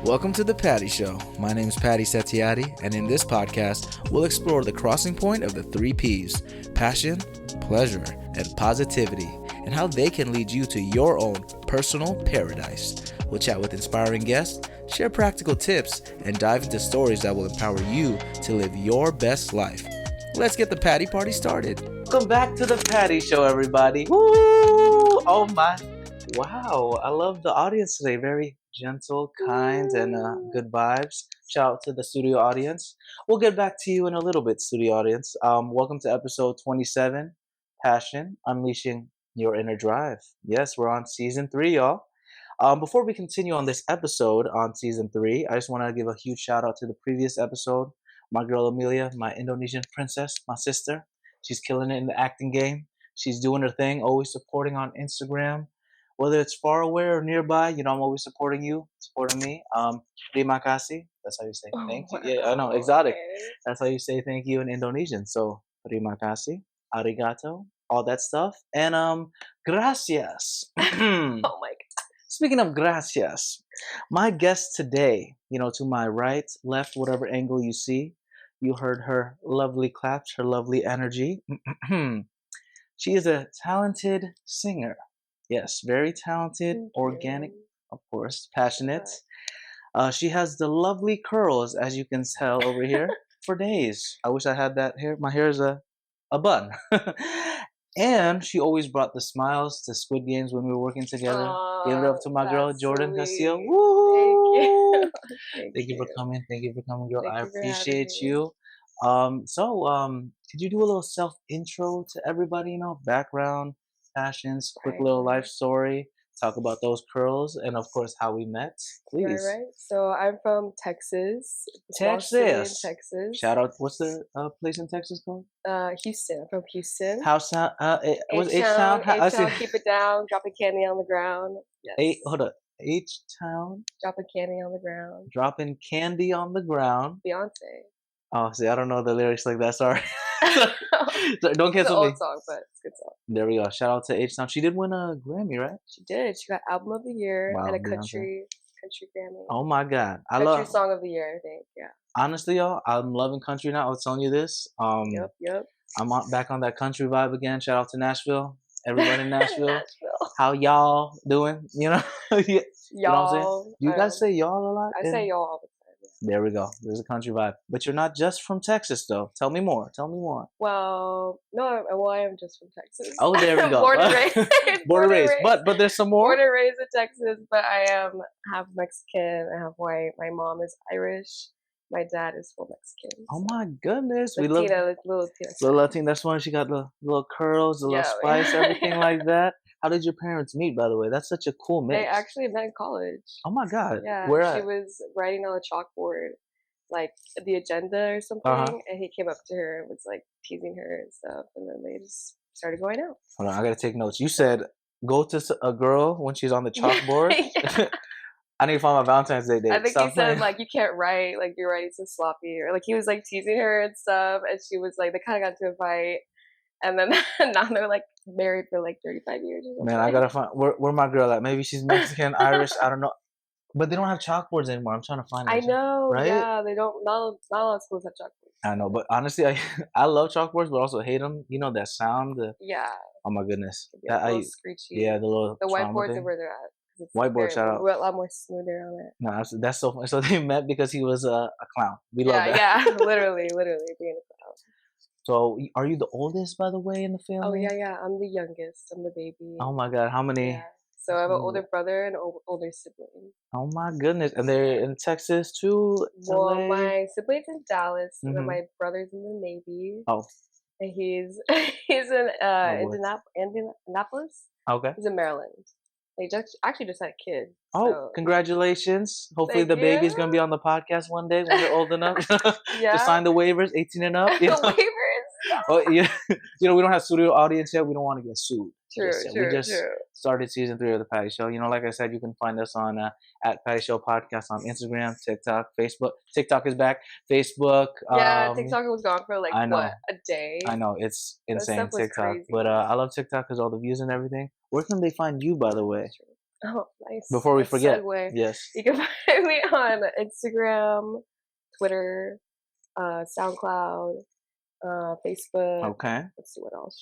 Welcome to the Patty Show. My name is Patty Setiatti, and in this podcast, we'll explore the crossing point of the three P's: passion, pleasure, and positivity, and how they can lead you to your own personal paradise. We'll chat with inspiring guests, share practical tips, and dive into stories that will empower you to live your best life. Let's get the Patty Party started. Welcome back to the Patty Show, everybody. Woo! Oh my. Wow. I love the audience today. Very gentle, kind, and good vibes. Shout out to the studio audience. We'll get back to you in a little bit, studio audience. Welcome to episode 27, Passion, Unleashing Your Inner Drive. Yes, we're on season 3, y'all. Before we continue on this episode on season 3, I just want to give a huge shout out to the previous episode. My girl Amelia, my Indonesian princess, my sister. She's killing it in the acting game. She's doing her thing, always supporting on Instagram. Whether it's far away or nearby, you know, I'm always supporting you, supporting me. Terima kasih. That's how you say thank you. Yeah, I know, exotic. Okay. That's how you say thank you in Indonesian. So, terima kasih, arigato, all that stuff. And gracias. Oh my god. Speaking of gracias, my guest today, you know, to my right, left, whatever angle you see, you heard her lovely claps, her lovely energy. She is a talented singer. Yes, very talented, Thank organic, you. of course, passionate. She has the lovely curls, as you can tell over here, for days. I wish I had that hair. My hair is a bun. And she always brought the smiles to Squid Games when we were working together. Give it up to my girl, That's Jordan Castillo. sweet. Woo! Thank you. Thank you for coming. Thank you for coming, girl. Thank I you for having appreciate me. you. Could you do a little self intro to everybody? You know, background, passions, quick little life story. Talk about those curls, and of course, how we met. Please. Right. So I'm from Texas. a small city in Texas. Texas. Shout out. What's the place in Texas called? Houston. I'm from Houston. House Town. Was H-Town. H-Town? I see. H-Town, keep it down. Dropping candy on the ground. Yes. Hold up. H-Town. Dropping candy on the ground. Dropping candy on the ground. Beyonce. Oh, see, I don't know the lyrics like that. Sorry. Sorry, don't It's an cancel me. old song, but it's a good song. There we go. Shout out to H-Town. She did win a Grammy, right? She did. She got Album of the Year Wow, and a Beyonce. country Grammy. Oh my God. I Country love, Song of the Year, I think. Yeah. honestly, y'all, I'm loving country now. I was telling you this. Yep. I'm back on that country vibe again. Shout out to Nashville. Everybody in Nashville. Nashville. How y'all doing? You know? Yeah. You know what I'm saying? Y'all. Do you guys say y'all a lot? I say y'all all the time. Yeah. There we go. There's a country vibe. But you're not just from Texas, though. Tell me more. Tell me more. Well, no, well, I am just from Texas. Oh, there we go. Born and raised. Born and raised. But there's some more. Born and raised in Texas, but I am half Mexican and half white. My mom is Irish. My dad is full Mexican. Oh my goodness. Latina, We love little Latina. little Latin. That's why she got the little curls, the little Yeah, spice, everything like that. How did your parents meet, by the way? That's such a cool mix. They actually met in college. Oh my God. Yeah, Where she at? was writing on a chalkboard, like the agenda or something, and he came up to her and was like teasing her and stuff, and then they just started going out. Hold on, I gotta take notes. You said go to a girl when she's on the chalkboard. Yeah. I need to find my Valentine's Day date. I think Stop he said playing. like you can't write, like your writing's so sloppy, or like he was like teasing her and stuff, and she was like they kind of got into a fight, and then now they're like married for like 35 years or something. Man, I gotta find where my girl at. Maybe she's Mexican, Irish. I don't know. But they don't have chalkboards anymore. I'm trying to find. I know, right? yeah, they don't. Not a lot of schools have chalkboards. I know, but honestly, I love chalkboards, but also hate them. You know that sound. Yeah. Oh my goodness. A little screechy. Yeah, the little. The trauma whiteboards thing. are where they're at. It's Whiteboard, shout out. A lot more smoother on it. No, that's so funny. So they met because he was a clown. We love that. Yeah, literally being a clown. So, are you the oldest, by the way, in the family? Oh yeah. I'm the youngest. I'm the baby. Oh my God, how many? Yeah. So I have an older brother and an older sibling. Oh my goodness, and they're in Texas too. Well, LA? my sibling's in Dallas, and then Mhm. my brother's in the Navy. Oh, And he's in Indianapolis. okay. He's in Maryland. He actually just had a kid. Oh, So. congratulations! Hopefully, Thank the baby's you. gonna be on the podcast one day when they're old enough Yeah. to sign the waivers, 18 and up. You know? The waivers. Well, yeah, you know, we don't have studio audience yet. We don't want to get sued. True. We just started season 3 of the Patty Show. You know, like I said, you can find us on at Patty Show Podcast on Instagram, TikTok, Facebook. TikTok is back. Facebook. Yeah, TikTok was gone for like I know. what, a day. I know, it's insane, stuff was TikTok. crazy. But I love TikTok because all the views and everything. Where can they find you, by the way? Oh, nice. Before we Nice forget. segue. Yes. You can find me on Instagram, Twitter, SoundCloud, Facebook. Okay. Let's see what else.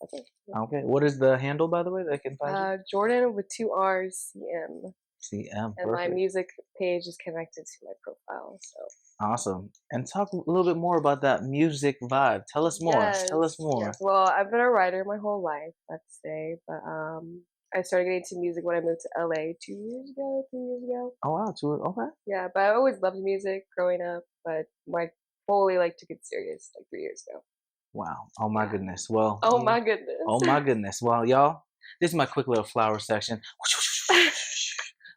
That's it. Okay. What is the handle, by the way, that I can find you? Jordan with 2 R's, CM. CM. And my Perfect. music page is connected to my profile. So Awesome. And talk a little bit more about that music vibe. Tell us more. Tell us more. Yes. Well, I've been a writer my whole life, let's say, but I started getting into music when I moved to LA 2 years ago, 3 years ago. Oh wow, okay. Yeah, but I always loved music growing up, but I fully took it serious 3 years ago. Wow. Oh my Yeah. goodness. Well. Oh my goodness. Oh my goodness. Well, y'all, this is my quick little flower section.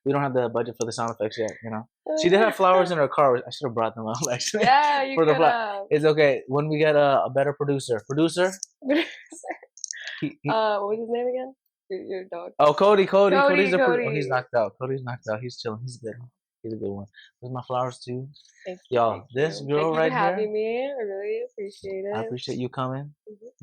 We don't have the budget for the sound effects yet, you know. She did have flowers in her car. I should have brought them up actually. Yeah, you could have. It's okay. When we get a better producer. What was his name again? Your dog. Oh, Cody. Cody. Oh, he's knocked out. Cody's knocked out. He's chilling. He's good. He's a good one. There's my flowers too. Thank Y'all, you. this girl right Thank you for here. having me. I really appreciate it. I appreciate you coming.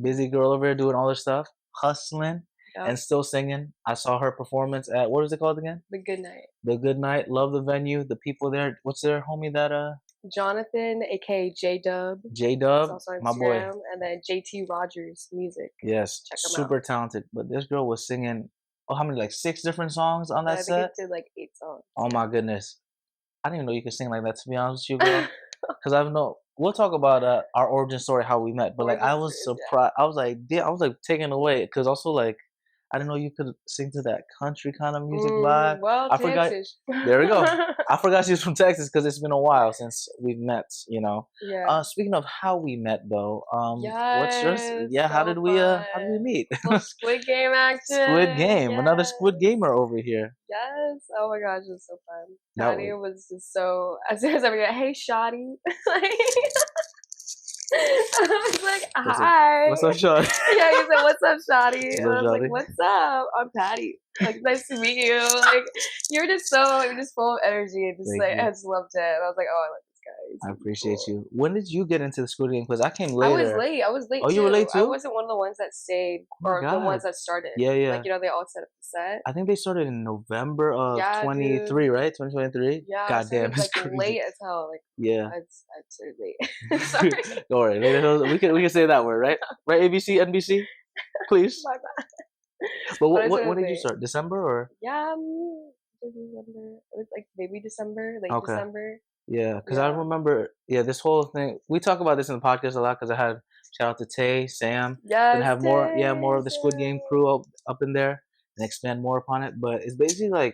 Busy girl over here doing all this stuff, hustling and still singing. I saw her performance at, what is it called again? The Good Night. The Good Night. Love the venue. The people there. What's their homie that Jonathan, aka J-Dub. J-Dub, my boy. And then JT Rogers Music. Yes, check him super out. talented. But this girl was singing, how many, 6 different songs on that set? I think it did 8 songs. Oh my goodness. I didn't even know you could sing like that, to be honest with you, girl. Because we'll talk about our origin story, how we met. But I was surprised. Yeah. I was taken away. Because also I didn't know you could sing to that country kind of music vibe. Well, I forgot. There we go. I forgot she was from Texas because it's been a while since we've met. You know. Yeah. Speaking of how we met, though, what's yours? Yeah. How did we meet? Squid Game action. Squid Game. Yes. Another Squid Gamer over here. Yes. Oh my gosh, it was so fun. Shotty was just so. As soon as I was hey, Shotty. I was like, hi. What's up, Shotty? Yeah, he said, what's up, Shotty? And I was like, what's up? I'm Patty. Nice to meet you. You're just full of energy and I just loved it. And I was like, oh, I like this guy. I appreciate you. When did you get into the Squid Game? Because I came later. I was late. Oh, you were late too? I wasn't one of the ones that stayed or the ones that started. Yeah. They all set up the set. I think they started in November of 23, right? 2023? Yeah. God damn, it's crazy. Late as hell. Yeah. I'd say late. Sorry. Don't worry. We can say that word, right? Right, ABC, NBC? Please. My bad. But when did you start? December or? Yeah, December. It was maybe December, late December. Yeah, because I remember, this whole thing. We talk about this in the podcast a lot because I had shout out to Tay, Sam. Yes, and have more of the Squid Game crew up in there and expand more upon it. But it's basically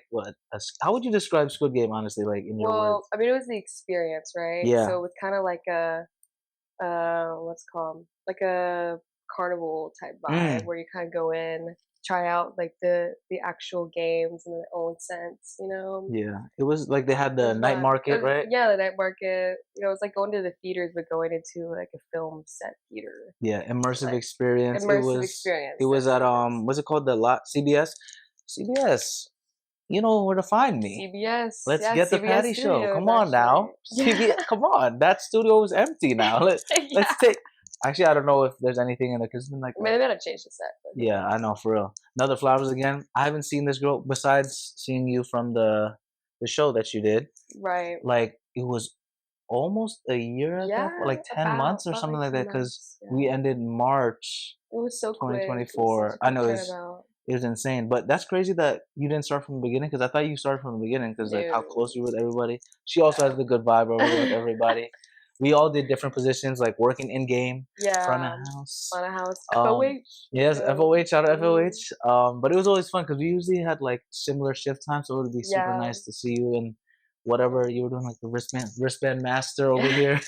how would you describe Squid Game, honestly, in your words? Well, I mean, it was the experience, right? Yeah. So it was kind of like what's it called? Like a carnival type vibe where you kind of go in, try out the actual games in their own sense, you know. Yeah, it was they had the night market, right? Yeah, the night market. You know, it's like going to the theaters, but going into a film set theater. Yeah, immersive experience. Experience. It was at what's it called? CBS. CBS. You know where to find me. CBS. Let's get the CBS Patty Studios, Show. Come on now. CBS. Come on. That studio is empty now. Let's take. Actually, I don't know if there's anything in it because it's been I mean, they better change the set. But. Yeah, I know, for real. Another Flowers again. I haven't seen this girl besides seeing you from the show that you did. Right. It was almost a year ago, 10 months or something like that, because we ended March. It was so 2024. I know it was insane, but that's crazy that you didn't start from the beginning because I thought you started from the beginning because how close you were with everybody. She also has the good vibe over there with everybody. We all did different positions, working in game, front of house, FOH. Yes, FOH, shout out FOH. But it was always fun because we usually had similar shift times, so it would be super nice to see you and whatever you were doing, the wristband master over here.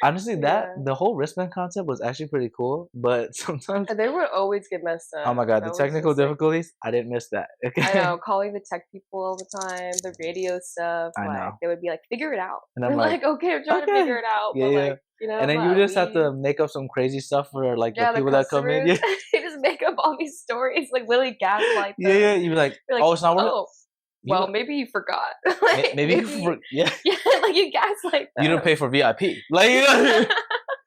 Honestly, the whole wristband concept was actually pretty cool, but sometimes they would always get messed up. Oh my god, the technical difficulties! I didn't miss that. Okay. I know, calling the tech people all the time, the radio stuff. I know. They would be figure it out, and I'm okay, I'm trying to figure it out. Yeah, but you know, and then you just have to make up some crazy stuff for the people that come in. Yeah, they just make up all these stories, literally gaslight them. Yeah, you'd be oh, it's not working. Oh. Well, maybe you forgot. maybe you you gaslight them. You didn't pay for VIP.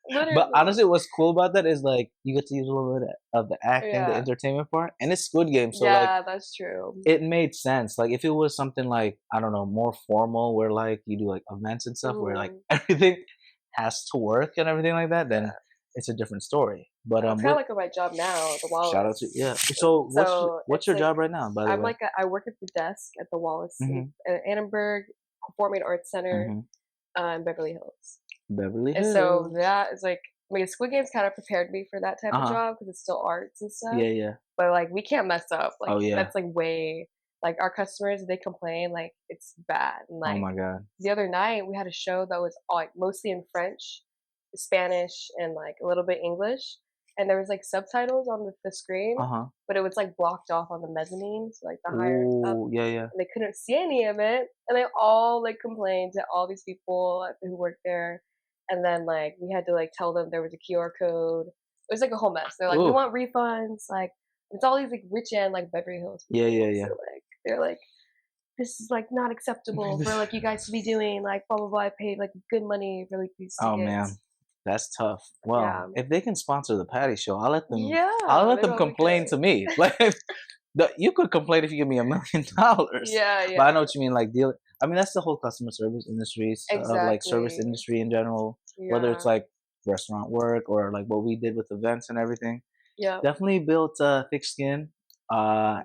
But Literally. honestly, what's cool about that is like you get to use a little bit of the acting, the Yeah. entertainment part, and it's Squid Game. So like Yeah, that's true. it made sense. Like if it was something like I don't know, more formal, where like you do like events and stuff, where like Mhm. everything has to work and everything like that, then Yeah. it's a different story. But It's kinda like my job now, the shout out to Wallace. yeah. So So what's it's your like job right now, by the way? I work at the desk at the Wallace in Mm-hmm. Annenberg Performing Arts Center Mm-hmm. in Beverly Hills. Beverly And so Hills. that is like, I mean, Squid Games kind of prepared me for that type Uh of huh. job because it's still arts and stuff. Yeah, yeah. But like, we can't mess up. Like, Oh yeah. that's like way, like, our customers, they complain, like, it's bad. And Oh like, my god. the other night, we had a show that was like mostly in French, Spanish, and like a little bit English. And there was like subtitles on the screen, Uh huh. but it was like blocked off on the mezzanine, so like the higher up, Ooh, yeah, yeah. and they couldn't see any of it. And they all like complained to all these people who worked there. And then like we had to like tell them there was a QR code. It was like a whole mess. They're like, we Ooh. want refunds. Like it's all these like rich and like Beverly Hills Yeah, people. yeah, So yeah. like they're like, this is like not acceptable for like you guys to be doing like blah blah blah. I paid like good money for like these Oh man, tickets. that's tough. Well, Yeah. if they can sponsor the Patty Show, I'll Yeah, let they them probably complain could. to me. Like you could complain if you give me $1 million. Yeah, But I yeah. know what you mean. Like deal. I mean that's the whole customer service industry, like service Exactly. industry in general. Whether it's Yeah. like restaurant work or like what we did with events and everything. Yep. Definitely built thick skin.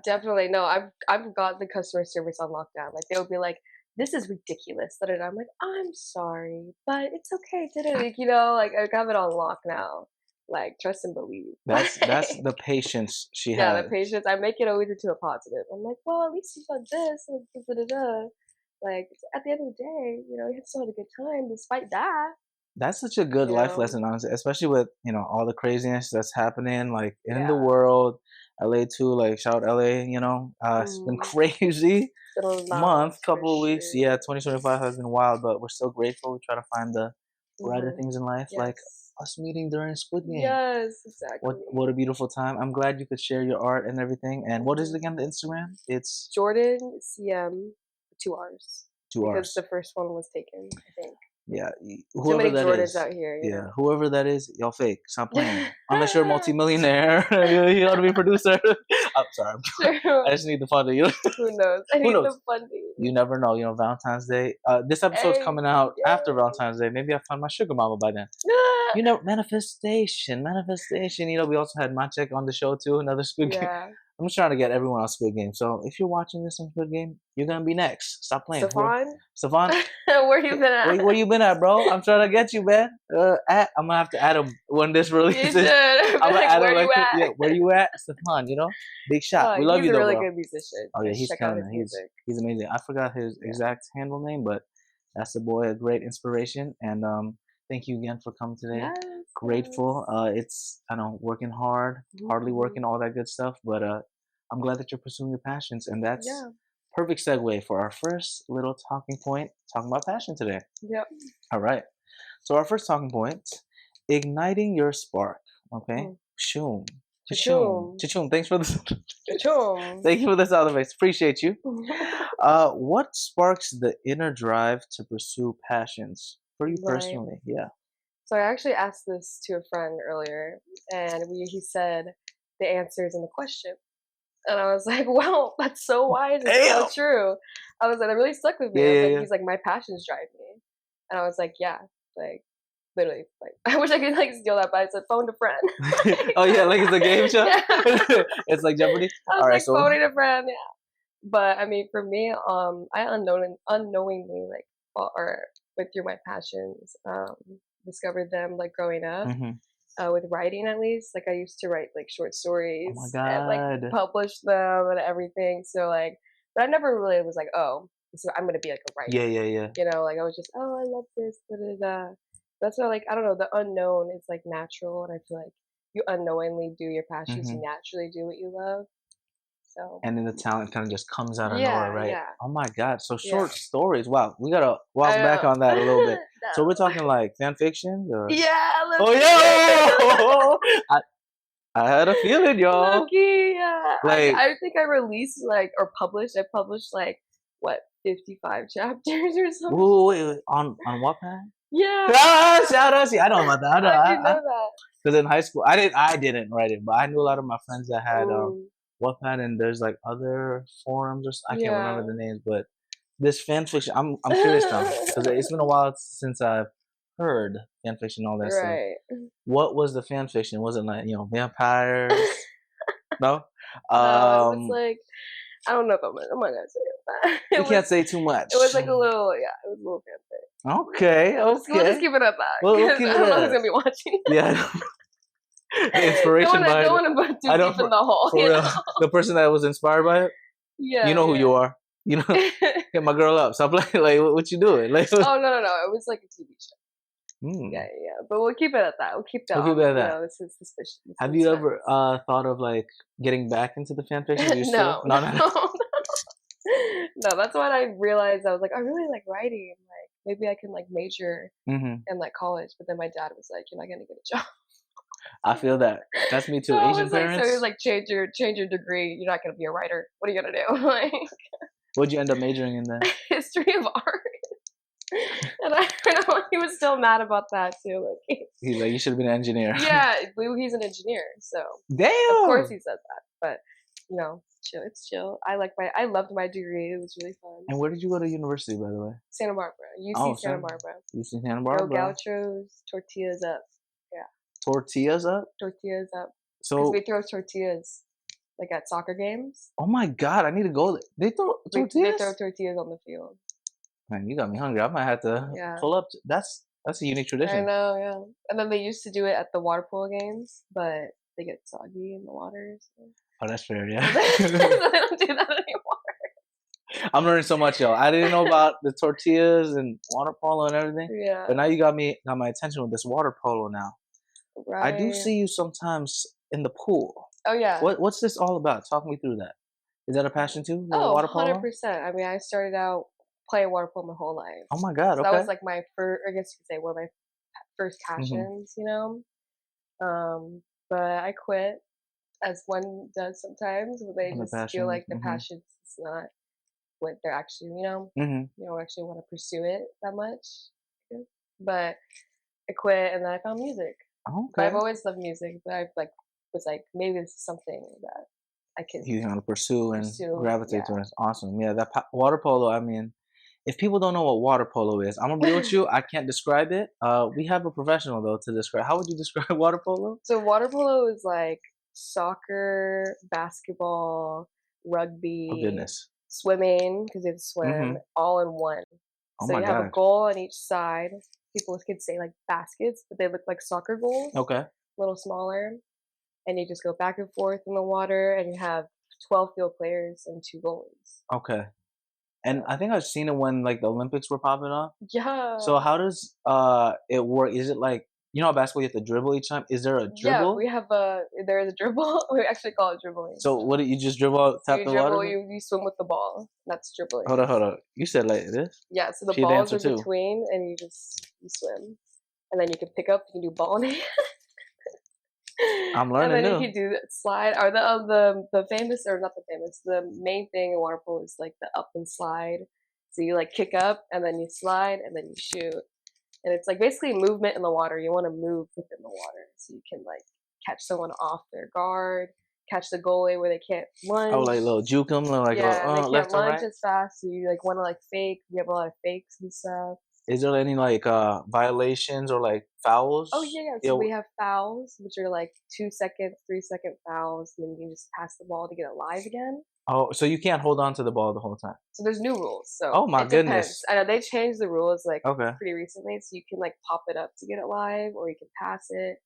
Definitely. No, I've got the customer service on lockdown. Like they'll be like, "This is ridiculous." Da, da, da. I'm like, "I'm sorry, but it's okay." Da, da, da. Like, like I have it on lock now. Like trust and believe. that's the patience she Yeah, the has. patience. I make it always into a positive. I'm like, well, at least you got this. And da, da, da, da. Like at the end of the day, you still had a good time despite that. That's such a good You life know? lesson, honestly, especially with all the craziness that's happening, like in the Yeah. world. LA too, like shout out LA. It's been Mm, crazy it's been a lot month, for couple of weeks. sure. Yeah, 2025 has been wild, but we're still grateful. We try to find the brighter Hmm. things in life, like Yes. us meeting during Squid Game. Yes, What exactly. what a beautiful time! I'm glad you could share your art and everything. And what is it Mhm. again? The Instagram? It's Jordan CM, 2 R's, two because the R's. first one was taken, I think. Yeah, Too whoever many that Jordans is. out here. Yeah, whoever that is, y'all fake. Stop playing. Unless you're a multimillionaire, you ought to be a producer. I'm sorry. True. I just need the fun. Who knows? I Who need knows? the funding. You never know. Valentine's Day. This episode's Hey, coming out after yeah. Valentine's Day. Maybe I find my sugar mama by then. Manifestation, manifestation. We also had Maciek on the show too. Another Squid Game. Yeah. I'm just trying to get everyone on Squid Game. So if you're watching this on Squid Game, you're gonna be next. Stop playing. Stefan? Stefan, Where you been at? where you been at, bro? I'm trying to get you, man. I'm gonna have to add him when this You releases. should. I'm Be gonna like, add him where you at? yeah, where you at, Stefan? Big shot. Oh, We love he's you a though, really bro. good musician. Oh yeah, Just he's check out killing his it. music. He's amazing. I forgot his Yeah. exact handle name, but that's the boy, a great inspiration. And thank you again for coming today. Yes. Grateful. It's I know working hard, hardly Mhm. working, all that good stuff. But I'm glad that you're pursuing your passions, and that's Yeah. perfect segue for our first little talking point, talking about passion today. Yep. All right. So our first talking point, igniting your spark. Okay. Mm. Shoom. Cha-choom. Cha-choom. Cha-choom. Thanks for this. Cha-choom. Thank you for the sound effects. Appreciate you. What sparks the inner drive to pursue passions for you Right. personally? Yeah. So I actually asked this to a friend earlier, and he said the answer is in the question. And I was like, wow, that's so wise. It's so Damn. true. I was like, that really stuck with me. Yeah, I was yeah, like, yeah. he's like, my passions drive me. And I was like, yeah, like literally, like I wish I could like steal that, but I said phone to friend. Oh yeah, like it's a game show. Yeah. It's like Jeopardy. I was All right, like so phoning a friend, yeah. But I mean, for me, I unknowingly like or like through my passions, discovered them like growing up. Mhm. With writing, at least, like I used to write like short Oh my stories and like god. publish them and everything. So like, but I never really was like, oh, so I'm gonna be like a Yeah, writer. yeah, yeah. Like I was just, oh, I love this, da da da. That's why, like, I don't know, the unknown is like natural, and I feel like you unknowingly do your passions, you Mhm. naturally do what you love. So And then the talent kind of just comes out of nowhere, yeah, right? yeah, Oh my god. So yeah. short stories. Wow, we gotta I walk back know. on that a little bit. So we're No. talking like fan fiction or Yeah, oh Loki. yeah. I had a feeling, y'all. Loki, yeah. Like, I think I released like or published. I published like what 55 chapters or something. wait, on Wattpad? Yeah. Shout out to you. I know about that. How'd you know that? Because in high school, I didn't write it, but I knew a lot of my friends that had Ooh, Wattpad, and there's like other forums, or I can't remember yeah. the names, but this fan fiction. I'm curious now because it's been a while since I've heard fan fiction and all that stuff. Right. What was the fan fiction? Was it like vampires? No. No, it was Um, like I don't know if I'm not gonna say that. you can't say too much. It was like a little it was a little fanfic. Okay, We'll just okay. keep it at that. We'll keep I it don't know at who's gonna be watching. Yeah. The inspiration behind don't want to I know deep in the hole. for real. The person that was inspired by it, Yeah. you know who you are. You know, hit my girl up. Stop playing. Like, what you doing? Like, Oh no! It was like a TV show. Hmm. Yeah. But we'll keep it at that. We'll keep that. We'll keep it at that. This is suspicious. Have you ever thought of like getting back into the fan fiction? Do you No. still? No. No, that's when I realized I was like, I really like writing. Like maybe I can like major Mm-hmm. in like college. But then my dad was like, you're not gonna get a job. I feel that. That's me too. So Asian parents. So he was like, change your degree. You're not gonna be a writer. What are you gonna do? Like, What'd you end up majoring in then? history of art. And I know he was still mad about that too. Like, He's like, you should have been an engineer. Yeah, he's an engineer, so damn. Of course he said that. But chill. It's chill. I loved my degree. It was really fun. And where did you go to university, by the way? Santa Barbara. UC Santa Barbara. UC Santa Barbara. Go Gauchos, tortillas up. Yeah. Tortillas up. Tortillas up. So we throw tortillas like at soccer games. Oh my God, I need to go there. They throw tortillas? They throw tortillas on the field. Man, you got me hungry. I might have to pull up. That's a unique tradition. I know, yeah. And then they used to do it at the water polo games, but they get soggy in the water. So. Oh, that's fair, yeah. They don't do that anymore. I'm learning so much, yo. I didn't know about the tortillas and water polo and everything. Yeah. But now you got my attention with this water polo now. Right. I do see you sometimes in the pool. Oh yeah. What's this all about? Talk me through that. Is that a passion too? Water polo? 100%. I mean, I started out playing water polo my whole life. Oh my God! So okay. That was like my first, I guess you could say, one of my first passions. But I quit, as one does sometimes, when they just feel like the passion is not what they're actually, you don't actually want to pursue it that much. But I quit, and then I found music. Okay. But I've always loved music, but I was like, maybe this is something that I can pursue and gravitate towards. Awesome. Yeah, that water polo. I mean, if people don't know what water polo is, I'm gonna be with you. I can't describe it. We have a professional though to describe. How would you describe water polo? So water polo is like soccer, basketball, rugby, swimming, because they have to swim all in one. So you have a goal on each side. People could say like baskets, but they look like soccer goals. Okay. A little smaller. And you just go back and forth in the water, and you have 12 field players and 2 goalies. Okay. And I think I've seen it when like the Olympics were popping up. Yeah. So how does it work? Is it like, how basketball you have to dribble each time? Is there a dribble? Yeah, we have there is a dribble. We actually call it dribbling. So what do you just dribble, tap the water? You swim with the ball. That's dribbling. Hold on. You said like this? Yeah, so the balls are between, and you swim. And then you can pick up, you can do ball in hand. I'm learning. And then you can do slide, or the famous, or not the famous, the main thing in water polo is like the up and slide. So you like kick up, and then you slide, and then you shoot. And it's like basically movement in the water. You want to move within the water, so you can like catch someone off their guard, catch the goalie where they can't lunge. Oh, like little juke them, like they can't left and lunge right? as fast. So you like want to like fake. We have a lot of fakes and stuff. Is there any like violations or like fouls? Oh yeah. So we have fouls, which are like 2 second, 3 second fouls, and then you can just pass the ball to get it live again. Oh, so you can't hold on to the ball the whole time. So there's new rules. So oh my goodness, I know they changed the rules like pretty recently. So you can like pop it up to get it live, or you can pass it.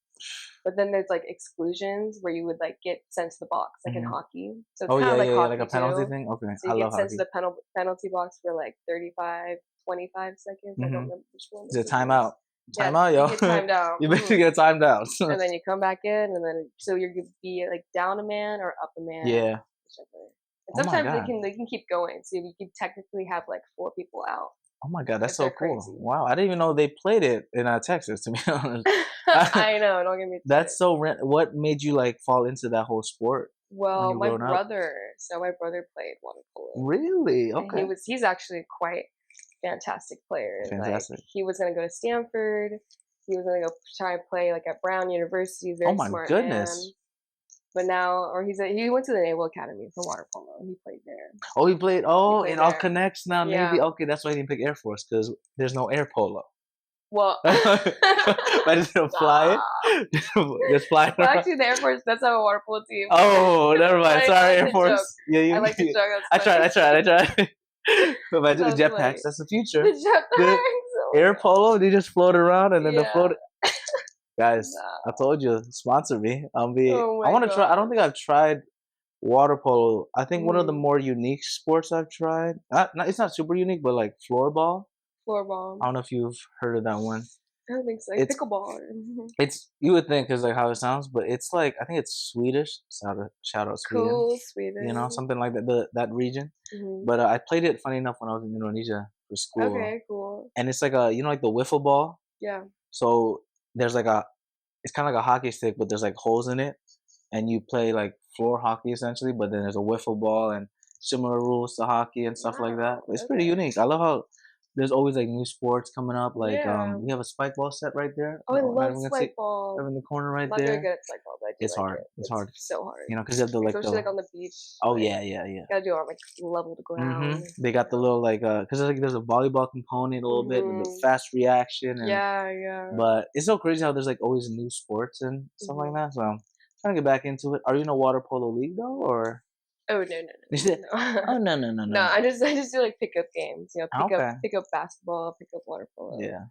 But then there's like exclusions where you would like get sent to the box, like in hockey. So it's kind of like hockey, like a penalty thing. Okay, so you get sent to the penalty box for like 35, 25 seconds. I don't remember which one. Is it timeout? Timeout, yo. You get timed out. You basically get timed out. And then you come back in, and then so you're gonna be like down a man or up a man. Yeah. Whichever. And sometimes they can keep going, so you can technically have like 4 people out. Oh my God, that's so cool! Crazy. Wow, I didn't even know they played it in Texas. To be honest, I know. Don't get me. That's so. What made you like fall into that whole sport? Well, my brother. So my brother played water polo. Really? Okay. And he's actually quite fantastic player. Like Fantastic. he was gonna go to Stanford. He was gonna go try and play like at Brown University. He's a Oh very my smart man. goodness. But now, or he went to the Naval Academy for water polo. He played there. Oh, he played. He Oh, played it all there. connects now. Yeah. Navy. Okay, that's why he didn't pick Air Force because there's no air polo. Well, I just don't fly it. Just fly it well, around. actually, the Air Force does have a water polo team. Oh, never mind. Sorry, Air Force. Joke. Yeah, you. I like the joke. I tried. But imagine the That's jetpacks. funny. That's the future. The jetpacks. Air polo. They just float around and then they Yeah. float. Guys, Nah. I told you, sponsor me. Oh I my want to try. I don't God. think I've tried water polo. I think one of the Mhm. more unique sports I've tried. It's not super unique, but like floorball. Floorball. I don't know if you've heard of that one. I don't think so. Like It's pickleball. it's you would think because like how it sounds, but it's like I think it's Swedish. Shout out Sweden. Cool, Sweden. You know, something like that. That region. Mhm. But I played it. Funny enough, when I was in Indonesia for school, Okay, cool. and it's like like the wiffle ball. Yeah. So there's like it's kind of like a hockey stick, but there's like holes in it, and you play like floor hockey essentially. But then there's a wiffle ball and similar rules to hockey and stuff like that. Wow. It's pretty Okay. unique. I love how there's always like new sports coming up. Like Yeah. we have a spike ball set right there. Oh, I Not love even gonna spike say ball. over in the corner right I'm not very there. good at spike ball, but I do It's like hard. it. It's hard. So hard. You know, because you have the like Especially like on the beach. oh like, yeah. gotta do it on like level to ground. They got the little like because like there's a volleyball component a little bit with the Mhm. fast reaction and Yeah. but it's so crazy how there's like always new sports and stuff like Mhm. that. So I'm trying to get back into it. Are you in a water polo league though, or Oh you said? no. Oh no. No, I just do like pickup games. You know, Okay. pick up basketball, pick up water polo. Yeah,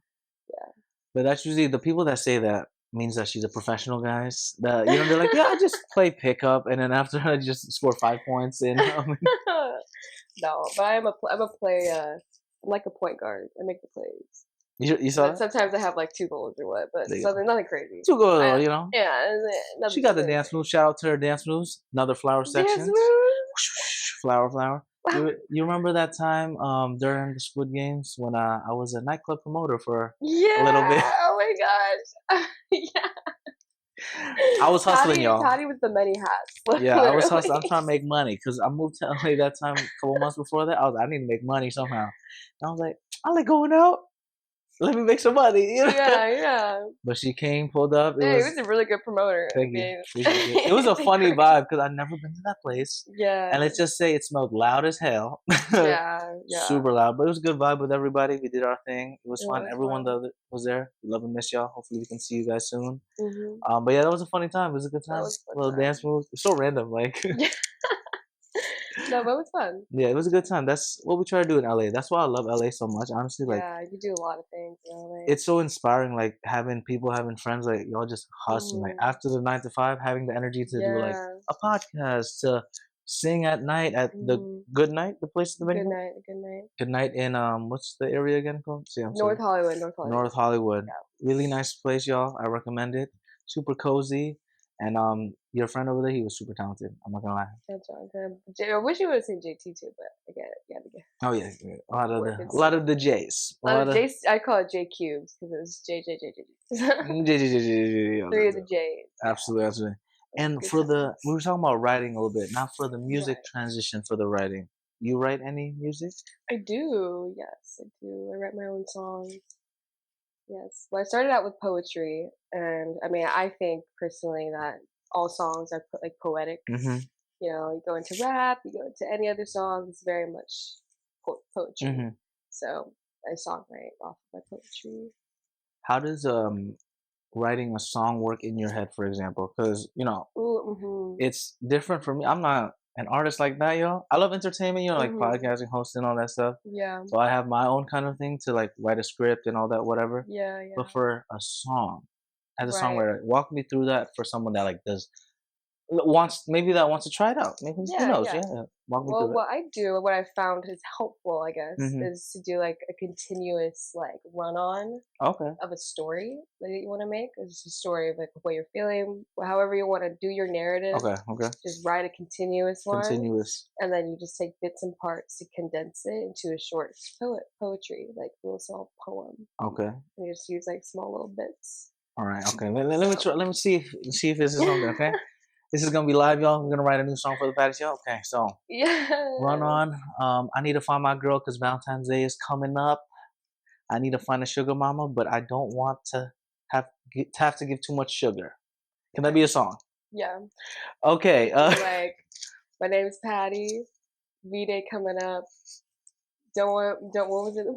Yeah. but that's usually the people that say that means that she's a professional, guys. They're like, yeah, I just play pickup, and then after I just score 5 points and No, but I'm a play. I'm like a point guard. I make the plays. you saw But that? sometimes I have like 2 goals or what, but There you go. nothing crazy. 2 goals, I, you know. yeah, She nothing, got the nothing dance crazy. moves. Shout out to her dance moves. Another flower Dance sections. moves. Flower. You remember that time during the Squid Games when I was a nightclub promoter for a little bit? Yeah. Oh my gosh. Yeah. I was hustling, y'all. Patty with the many hats. Yeah, I was hustling. I'm Literally. trying to make money because I moved to LA that time, a couple months before that. I need to make money somehow. And I was like, I like going out. Let me make some money. You know? Yeah. But she came, pulled up. He was a really good promoter. Thank you. Appreciate it. It was a funny vibe because I'd never been to that place. Yeah. And let's just say it smelled loud as hell. Yeah. Super loud. But it was a good vibe with everybody. We did our thing. It was fun. was Everyone fun. that was there. We love and miss y'all. Hopefully we can see you guys soon. Mhm. But yeah, that was a funny time. It was a good That time. was a fun Little time. dance moves. It's so random. Like No, but it was fun. yeah, it was a good time. That's what we try to do in LA. That's why I love LA so much. Honestly, like Yeah, you do a lot of things in LA. it's so inspiring. Like having people, having friends, like y'all just hustling. Like after the 9 to 5, having the energy to do like Yeah. a podcast, to sing at night at the Good Night, the place, the venue. Good night. Good night. Good Night in what's the area again called? See, I'm sorry. North Hollywood. North Hollywood. Really nice place, y'all. I recommend it. Super cozy. And your friend over there, he was super talented. I'm not gonna lie. That's wrong. I wish you would have said JT too, but I get it. You had to get Oh yeah, a lot of the J's. a lot of J. I call it J cubes because it was J. Three of the J's. Absolutely. And Good for times. we were talking about writing a little bit. Now for the music Right. transition for the writing. You write any music? I do. Yes, I do. I write my own songs. Yes. Well, I started out with poetry, and I mean, I think personally that all songs are like poetic. Mm-hmm. You know, you go into rap, you go into any other song, it's very much poetry. Mm-hmm. So I songwrite off of my poetry. How does writing a song work in your head, for example? Because Ooh, it's different for me. I'm not an artist like that, yo. I love entertainment, like podcasting, hosting, all that stuff. Yeah. So I have my own kind of thing to like write a script and all that, whatever. Yeah. But for a song, as a Right. songwriter, walk me through that for someone that like wants to try it out. Maybe who Yeah, knows? yeah. Yeah. Walk me Well, through it. what I do, what I found is helpful, I guess, Mhm. is to do like a continuous like run-on Okay. of a story that you want to make. It's just a story of like what you're feeling, however you want to do your narrative. Okay. Just write a continuous one, Continuous. and then you just take bits and parts to condense it into a short poetry, like a little small poem. Okay. And you just use like small little bits. All right. Okay. Let me try. Let me see if this is something. Okay. This is gonna be live, y'all. We're gonna write a new song for the Patty Show. Okay, so run Yeah. on. I need to find my girl because Valentine's Day is coming up. I need to find a sugar mama, but I don't want to have to give too much sugar. Can that be a song? Yeah. Okay. Like, my name's Patty. V-Day coming up. What was it?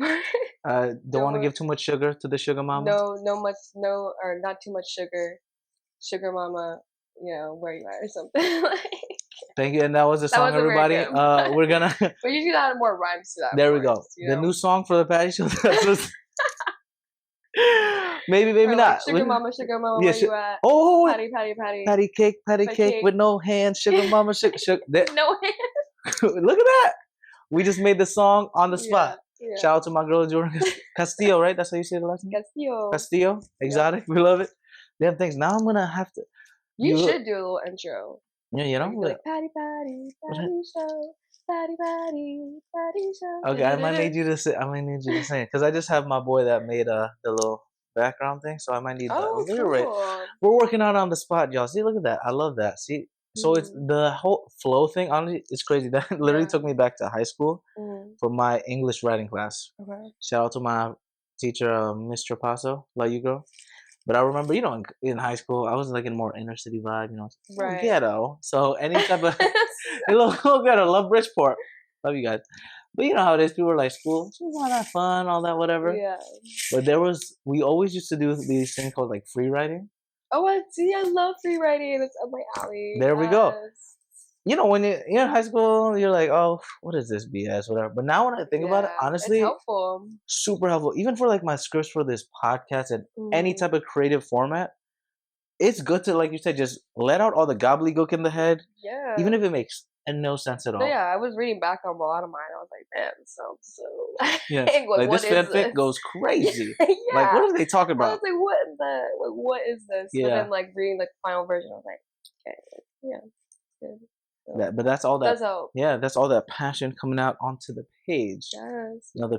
Don't want to give too much sugar to the sugar mama. Or not too much sugar. Sugar mama, where you at or something. Like, thank you, and that was the that song, wasn't very everybody. good. We're gonna. But usually add more rhymes to that. There we go. Words, The new song for the Patty Show. maybe or not. Like, sugar mama, Yeah, where you at? Oh, Patty. patty cake with no hands. Sugar mama, sugar. No hands. Look at that. We just made the song on the spot. Yeah. Shout out to my girl Jordan Castillo, right? That's how you say the last name? Castillo. Exotic. Yep. We love it. Damn things. Now I'm gonna have to. You should do a little intro. Yeah, you know. Like Patty Show. Patty Show. Okay, I might need you to say. it because I just have my boy that made the little background thing, so I might need a lyric. Cool. We're working on the spot, y'all. See, look at that. I love that. See, so it's the whole flow thing. Honestly, it's crazy. That literally took me back to high school for my English writing class. Okay. Shout out to my teacher, Mr. Paso. Love you, girl. But I remember, in high school, I was like in more inner city vibe, ghetto. So any type of a little ghetto. Love Bridgeport. Love you guys. But you know how it is. People are like, school, it's all that fun, all that whatever. Yeah. But we always used to do these things called like free writing. Oh, I love free writing. It's up my alley. There we go. When you're in high school, you're like, oh, what is this BS, whatever. But now when I think about it, honestly, it's helpful. Super helpful. Even for like my scripts for this podcast and any type of creative format, it's good to, like you said, just let out all the gobbledygook in the head. Yeah. Even if it makes no sense at all. So yeah, I was reading back on a lot of mine. I was like, man, this sounds so. Yeah. Like this fanfic goes crazy. Yeah. Like, what are they talking about? I was like, what is that? Like, what is this? Yeah. But then, like, reading the final version, I was like, okay, yeah, good. So, but that's all that. Yeah, that's all that passion coming out onto the page. Yes. Another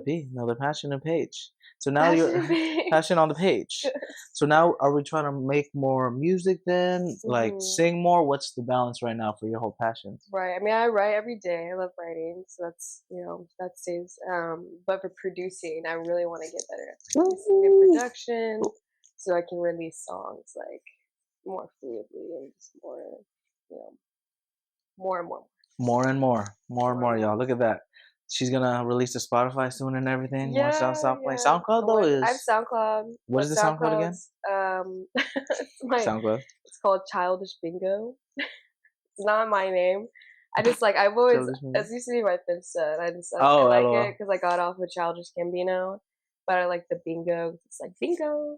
passion and page. So now you're passion on the page. So now, are we trying to make more music then? Like sing more? What's the balance right now for your whole passion? Right. I mean, I write every day. I love writing, so that's that stays. But for producing, I really want to get better at producing and production, so I can release songs like more fluidly and just more, more and more. More and more, y'all. Look at that. She's gonna release the Spotify soon and everything. Yeah, SoundCloud though is. I have SoundCloud. What is the SoundCloud again? It's SoundCloud. It's called Childish Bingo. It's not my name. I've always, as you see my Finsta, and I like it because I got off with Childish Gambino, but I like the bingo. It's like bingo.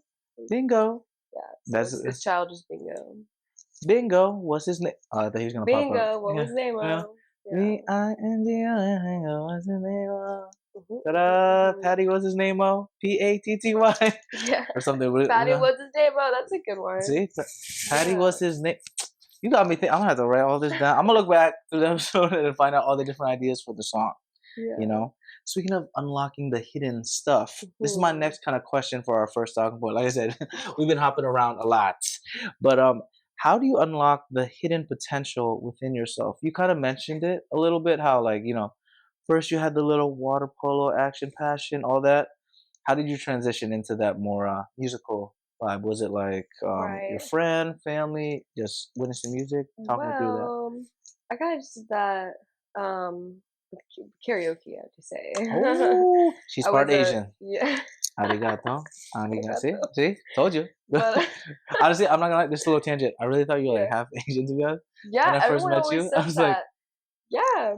Bingo. Yeah, so it's Childish Bingo. Bingo. What's his name? I thought he was gonna pop up. Bingo. What was his name? B-I-N-G-O. What's his name? Ta-da! Patty, what's his name? P-A-T-T-Y. Yeah. Or something. Patty, what's his name? That's a good one. See, Patty, what's his name? You got me thinking. I'm gonna have to write all this down. I'm gonna look back through the episode and find out all the different ideas for the song. Yeah. Speaking of unlocking the hidden stuff, this is my next kind of question for our first talking point. Like I said, we've been hopping around a lot, but how do you unlock the hidden potential within yourself? You kind of mentioned it a little bit. How first you had the little water polo action passion, all that. How did you transition into that more musical vibe? Was it like your friend, family, just witnessing music? Talk me through that. I kind of just did that karaoke, I have to say. Oh, she's part Asian. Yeah. Arigato. See? Told you. But, honestly, I'm not gonna this little tangent. I really thought you were like half Asian, to be honest. Yeah, when I first met you, I was like, yeah.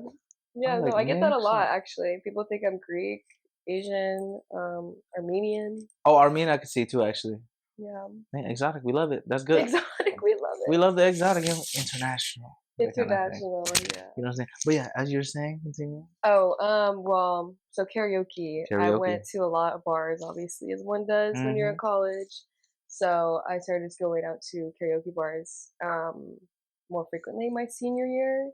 No, I get that a lot actually. People think I'm Greek, Asian, Armenian. Oh, Armenian I could see too, actually. Yeah. Man, exotic, we love it. That's good. Exotic, we love it. We love the exotic. International. International, yeah. You know what I'm saying? But yeah, as you're saying, continue. Oh, well, so karaoke. I went to a lot of bars, obviously, as one does when you're in college. So I started just going out to karaoke bars more frequently my senior year.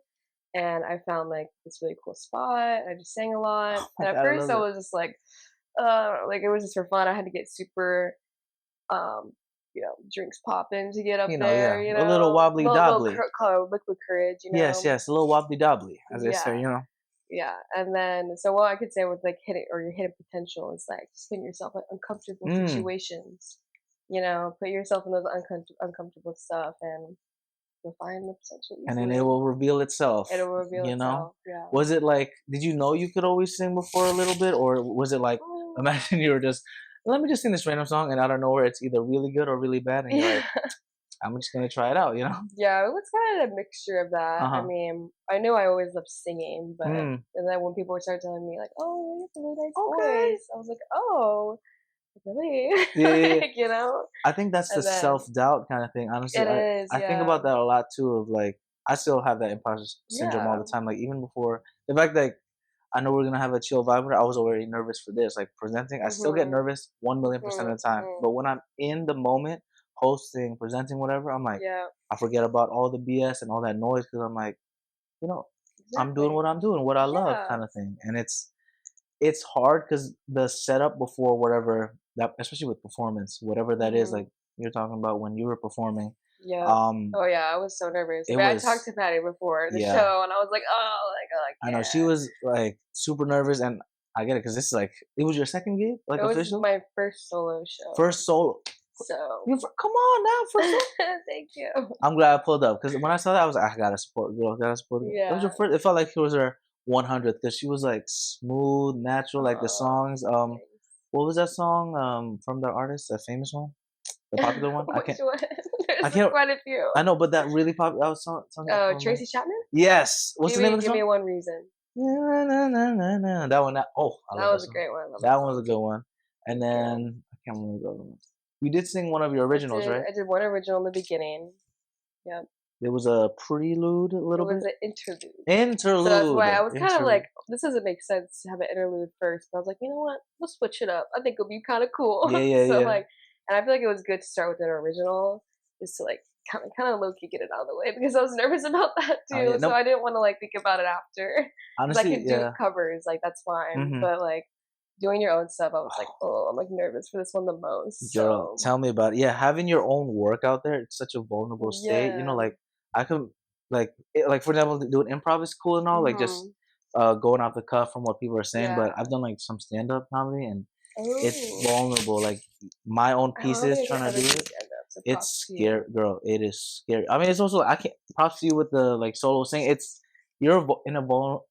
And I found like this really cool spot. I just sang a lot. And at first I was just like it was just for fun. I had to get super drinks popping to get up Yeah, there, a little wobbly dobbly. liquid courage, Yes, yes, a little wobbly dobbly, as they Yeah, say. yeah. And then, so what I could say with like hitting or your hidden potential is like just putting yourself in uncomfortable Mm. situations. Put yourself in those uncomfortable stuff, and you'll find the potential And then it easily. will reveal itself. It'll reveal You know, itself. Yeah. was it like? Did you know you could always sing before a little bit, or was it like? Imagine you were just, let me just sing this random song, and out of nowhere, it's either really good or really bad, and you're Yeah. like, I'm just gonna try it out. Yeah, it was kind of a mixture of that. Uh I huh. mean, I knew I always loved singing, but Mm. and then when people would start telling me like, "Oh, you have a really nice Okay. voice," I was like, "Oh, really?" Yeah, yeah, yeah. Like. I think that's the And then self-doubt kind of thing. Honestly, it I is, I think yeah, about that a lot too. Of like, I still have that imposter syndrome all yeah. the time. Like even before the fact that I know we're gonna have a chill vibe, I was already nervous for this. Like presenting, I still get Mhm, nervous 1,000,000% mhm, of the time. mhm. But when I'm in the moment, hosting, presenting, whatever, I'm like, Yeah, I forget about all the BS and all that noise because I'm like, you know, I'm doing exactly. what I'm doing, what I love, Yeah. kind of thing. And it's hard because the setup before whatever that, especially with performance, whatever that is, like Mhm. you're talking about when you were performing, Yep. um, Oh yeah, I was so nervous. it But I talked was, to Patty before the yeah, show, and I was like, "Oh, like, oh, I I know she can't." was like super nervous, and I get it because this is like it was your second gig, like It was official, my first solo show, first solo. so Come on now, first solo. thank you. I'm glad I pulled up because when I saw that, I was like, I gotta support girl, gotta support girl. It was Yeah. your first. It felt like it was her 100th because she was like smooth, natural, like the Oh, songs. thanks. What was that song? From the artist, that famous one, the popular one. I Which can't. one? I There's like can't. quite a few. I know, but that really popular. I was song that Oh, from like. Tracy Chapman? Yes. What's the name of the Give me song? one reason. Na, na, na, na, na. That one. Oh, I That love that was a song. great one. I love that That one's a song. good one. And Thank you. then I can't remember the other one. You did sing one of your originals, right? I did one original in the beginning. Yep. There was a prelude, a It little was bit. an interlude. So that's Interlude. why I was kind of Interlude. like, this doesn't make sense to have an interlude first. But I was like, you know what? We'll switch it up. I think it'll be kind of cool. Yeah, yeah, So yeah. like, and I feel like it was good to start with an original, just to like kind of low key get it out of the way because I was nervous about that Oh too. yeah. So No, I didn't want to like think about it after because I honestly, could do yeah. covers, like that's fine. Mm-hmm. But like doing your own stuff, I was like, oh, I'm like nervous for this one the most. Girl, So tell me about it. Yeah, having your own work out there, it's such a vulnerable state. yeah. Like I could, like for example, doing improv is cool and all. Like just Mhm. going off the cuff from what people are saying. But Yeah. I've done like some stand up comedy, and it's Oh. vulnerable. Like my own I don't pieces think I trying to ever do do it. stand-up, so It's props to scary, you. girl. It is scary. I mean, it's also I can't props to you with the like solo sing. It's you're in a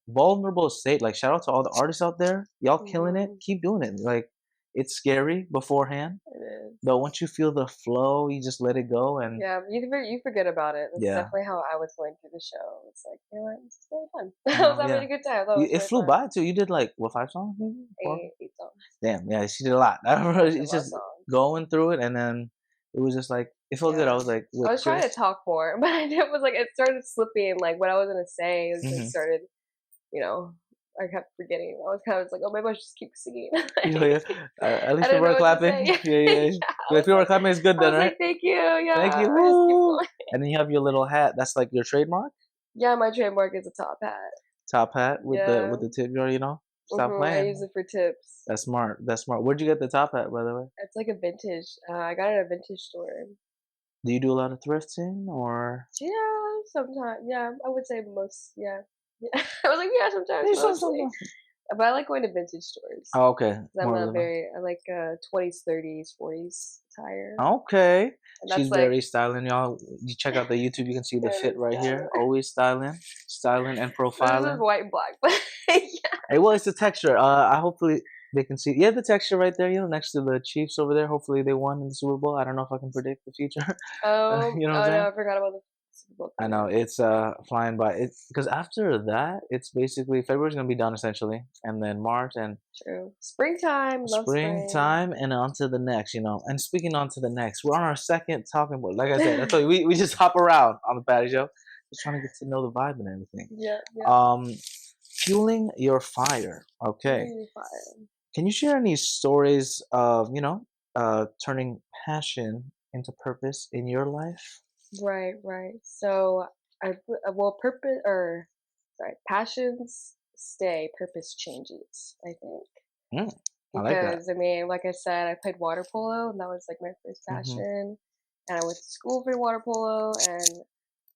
vulnerable state. Like shout out to all the artists out there. Y'all killing it. Mhm. Keep doing it. Like it's scary beforehand, It is. but once you feel the flow, you just let it go. And Yeah, you forget about it. That's yeah, definitely how I was going through the show. It's like, you know what, this is really fun. I I was know. having Yeah, a good time. That was it really flew fun. by too. You did like what, 5 songs, maybe 4? 8 songs. Damn. Yeah, she did a lot. I remember Yeah, I did a it's lot of just songs. going through it, and then it was just like it felt good. I Yeah. was like I with was trying Chris. to talk more, but it was like it started slipping. Like what I was gonna say, it was like Hmm. started, you know, I kept forgetting. I was kind of just like, oh, maybe I should just keep singing. Yeah, yeah. Like, At I least didn't people know are what to clapping. say. Yeah, yeah, Yeah, yeah. If people are clapping, it's good I then, was right? like, thank you. Thank Yeah, you. I just keep Woo! going. And then you have your little hat. That's like your trademark. Yeah, my trademark is a top hat. Top hat with the Yeah. tip jar. Stop I use playing. it for tips. That's smart. That's smart. Where'd you get the top hat, by the way? It's like a vintage. I got it at a vintage store. Do you do a lot of thrifting or? Yeah, sometimes. Yeah, I would say most. Yeah, yeah. I was like, yeah, sometimes, Yeah, mostly. But I like going to vintage stores. Oh, okay. 'Cause I'm More a organized. very I like 20s, 30s, 40s attire, Okay. and She's that's like very styling, y'all. You check out the YouTube, you can see the fit very right here. stylish. Always styling and This is profiling. white and black, but yeah. Hey, well, it's the texture. I hopefully they can see. Yeah, the texture right there. Next to the Chiefs over there. Hopefully they won in the Super Bowl. I don't know if I can predict the future. You know what I'm Oh no, saying? I forgot about the Super Bowl I know coming up. it's flying by. It's because after that, it's basically February's gonna be done essentially, and then March and True. Springtime, love spring. springtime, and on to the next. And speaking on to the next, we're on our second talking point. Like I said, I told you we just hop around on the patio show, just trying to get to know the vibe and everything. Yeah, yeah. Um, fueling your fire. Okay, Really fire. can you share any stories of turning passion into purpose in your life? Right, right. So well, purpose or sorry, passions stay, purpose changes. I think Mm, I like that. because I mean, like I said, I played water polo, and that was like my first Hmm. passion. and I went to school for water polo, and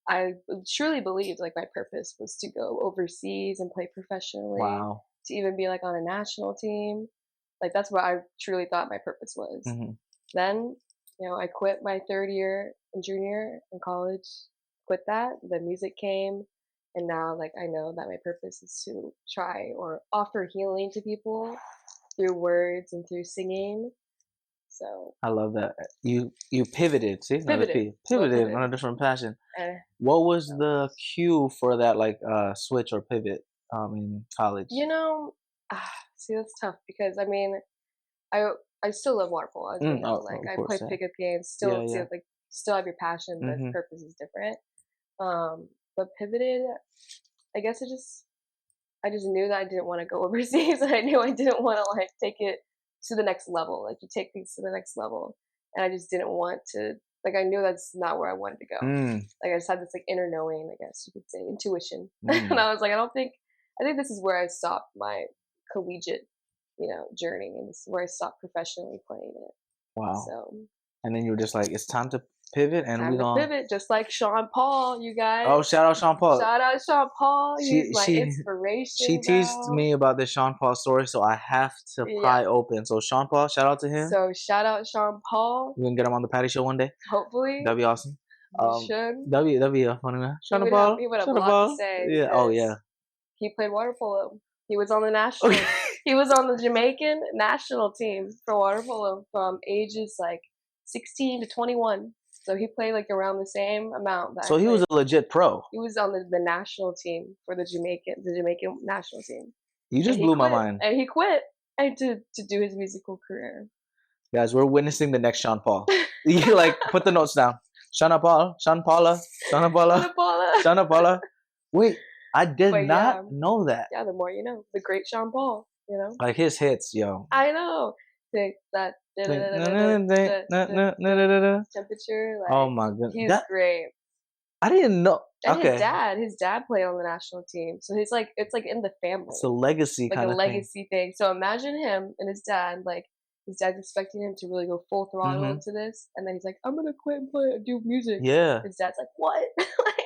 I truly believed like my purpose was to go overseas and play professionally, Wow. to even be like on a national team. Like that's what I truly thought my purpose was. Hmm. Then, I quit my third year in junior in college, quit that. The music came, and now like I know that my purpose is to try or offer healing to people through words and through singing. So I love that. You pivoted. See, another pivoted, P. little Pivoted pivot. on a different passion. And What was so, the cue for that like switch or pivot in college? you know, see that's tough because I mean I I still love water polo, as you know. Oh, Like of I play course, yeah. pickup games, Yeah, still see yeah. like still have your passion, but Hmm. purpose is different. But pivoted, I guess I just knew that I didn't want to go overseas, and I knew I didn't want to like take it to the next level. Like you take things to the next level, and I just didn't want to. Like I knew that's not where I wanted to go. Mm, Like I just had this like inner knowing, I guess you could say, intuition, and mm. I was like, I think this is where I stopped my collegiate, journey, and this is where I stopped professionally playing it. Wow. So And then you were just like, it's time to pivot, and we time to gonna. pivot, just like Sean Paul, you Oh, guys. shout out Sean Paul. Shout out Sean Paul. He's She my she she inspiration, teased bro. me about the Sean Paul story, so I have to Yeah. pry open. So Sean Paul, shout out to him. So shout out Sean Paul. We can get him on the Patty Show one day. Hopefully, That'd be awesome. we should. That'd be a funny man. Sean Paul, He would have a Sean lot to Paul. say Yeah. Oh yeah. because he played water polo. He was on the national. Okay. He was on the Jamaican national team for water polo from ages like 16 to 21. So he played like around the same amount that I So he was played. a legit pro. He was on the national team for the Jamaican national team, You and just he blew my quit. mind, And he quit and to do his musical career. guys. We're witnessing the next Sean Paul. You like put the notes down. Sean Paul, Sean Paula, Sean Paula, Paula. Sean Paula. Wait, I did But not yeah, know that. the more you know. The great Sean Paul, Like his hits, yo. I know. Take that temperature, Oh like my goodness, he's that great. I didn't know. And Okay, his dad played on the national team, so he's like it's like in the it's a family, legacy like a kind of thing. legacy thing. So imagine him and his dad, like his dad's expecting him to really go full throttle Hmm. into this, and then he's like, "I'm gonna quit and do music." Yeah, His dad's like, "What?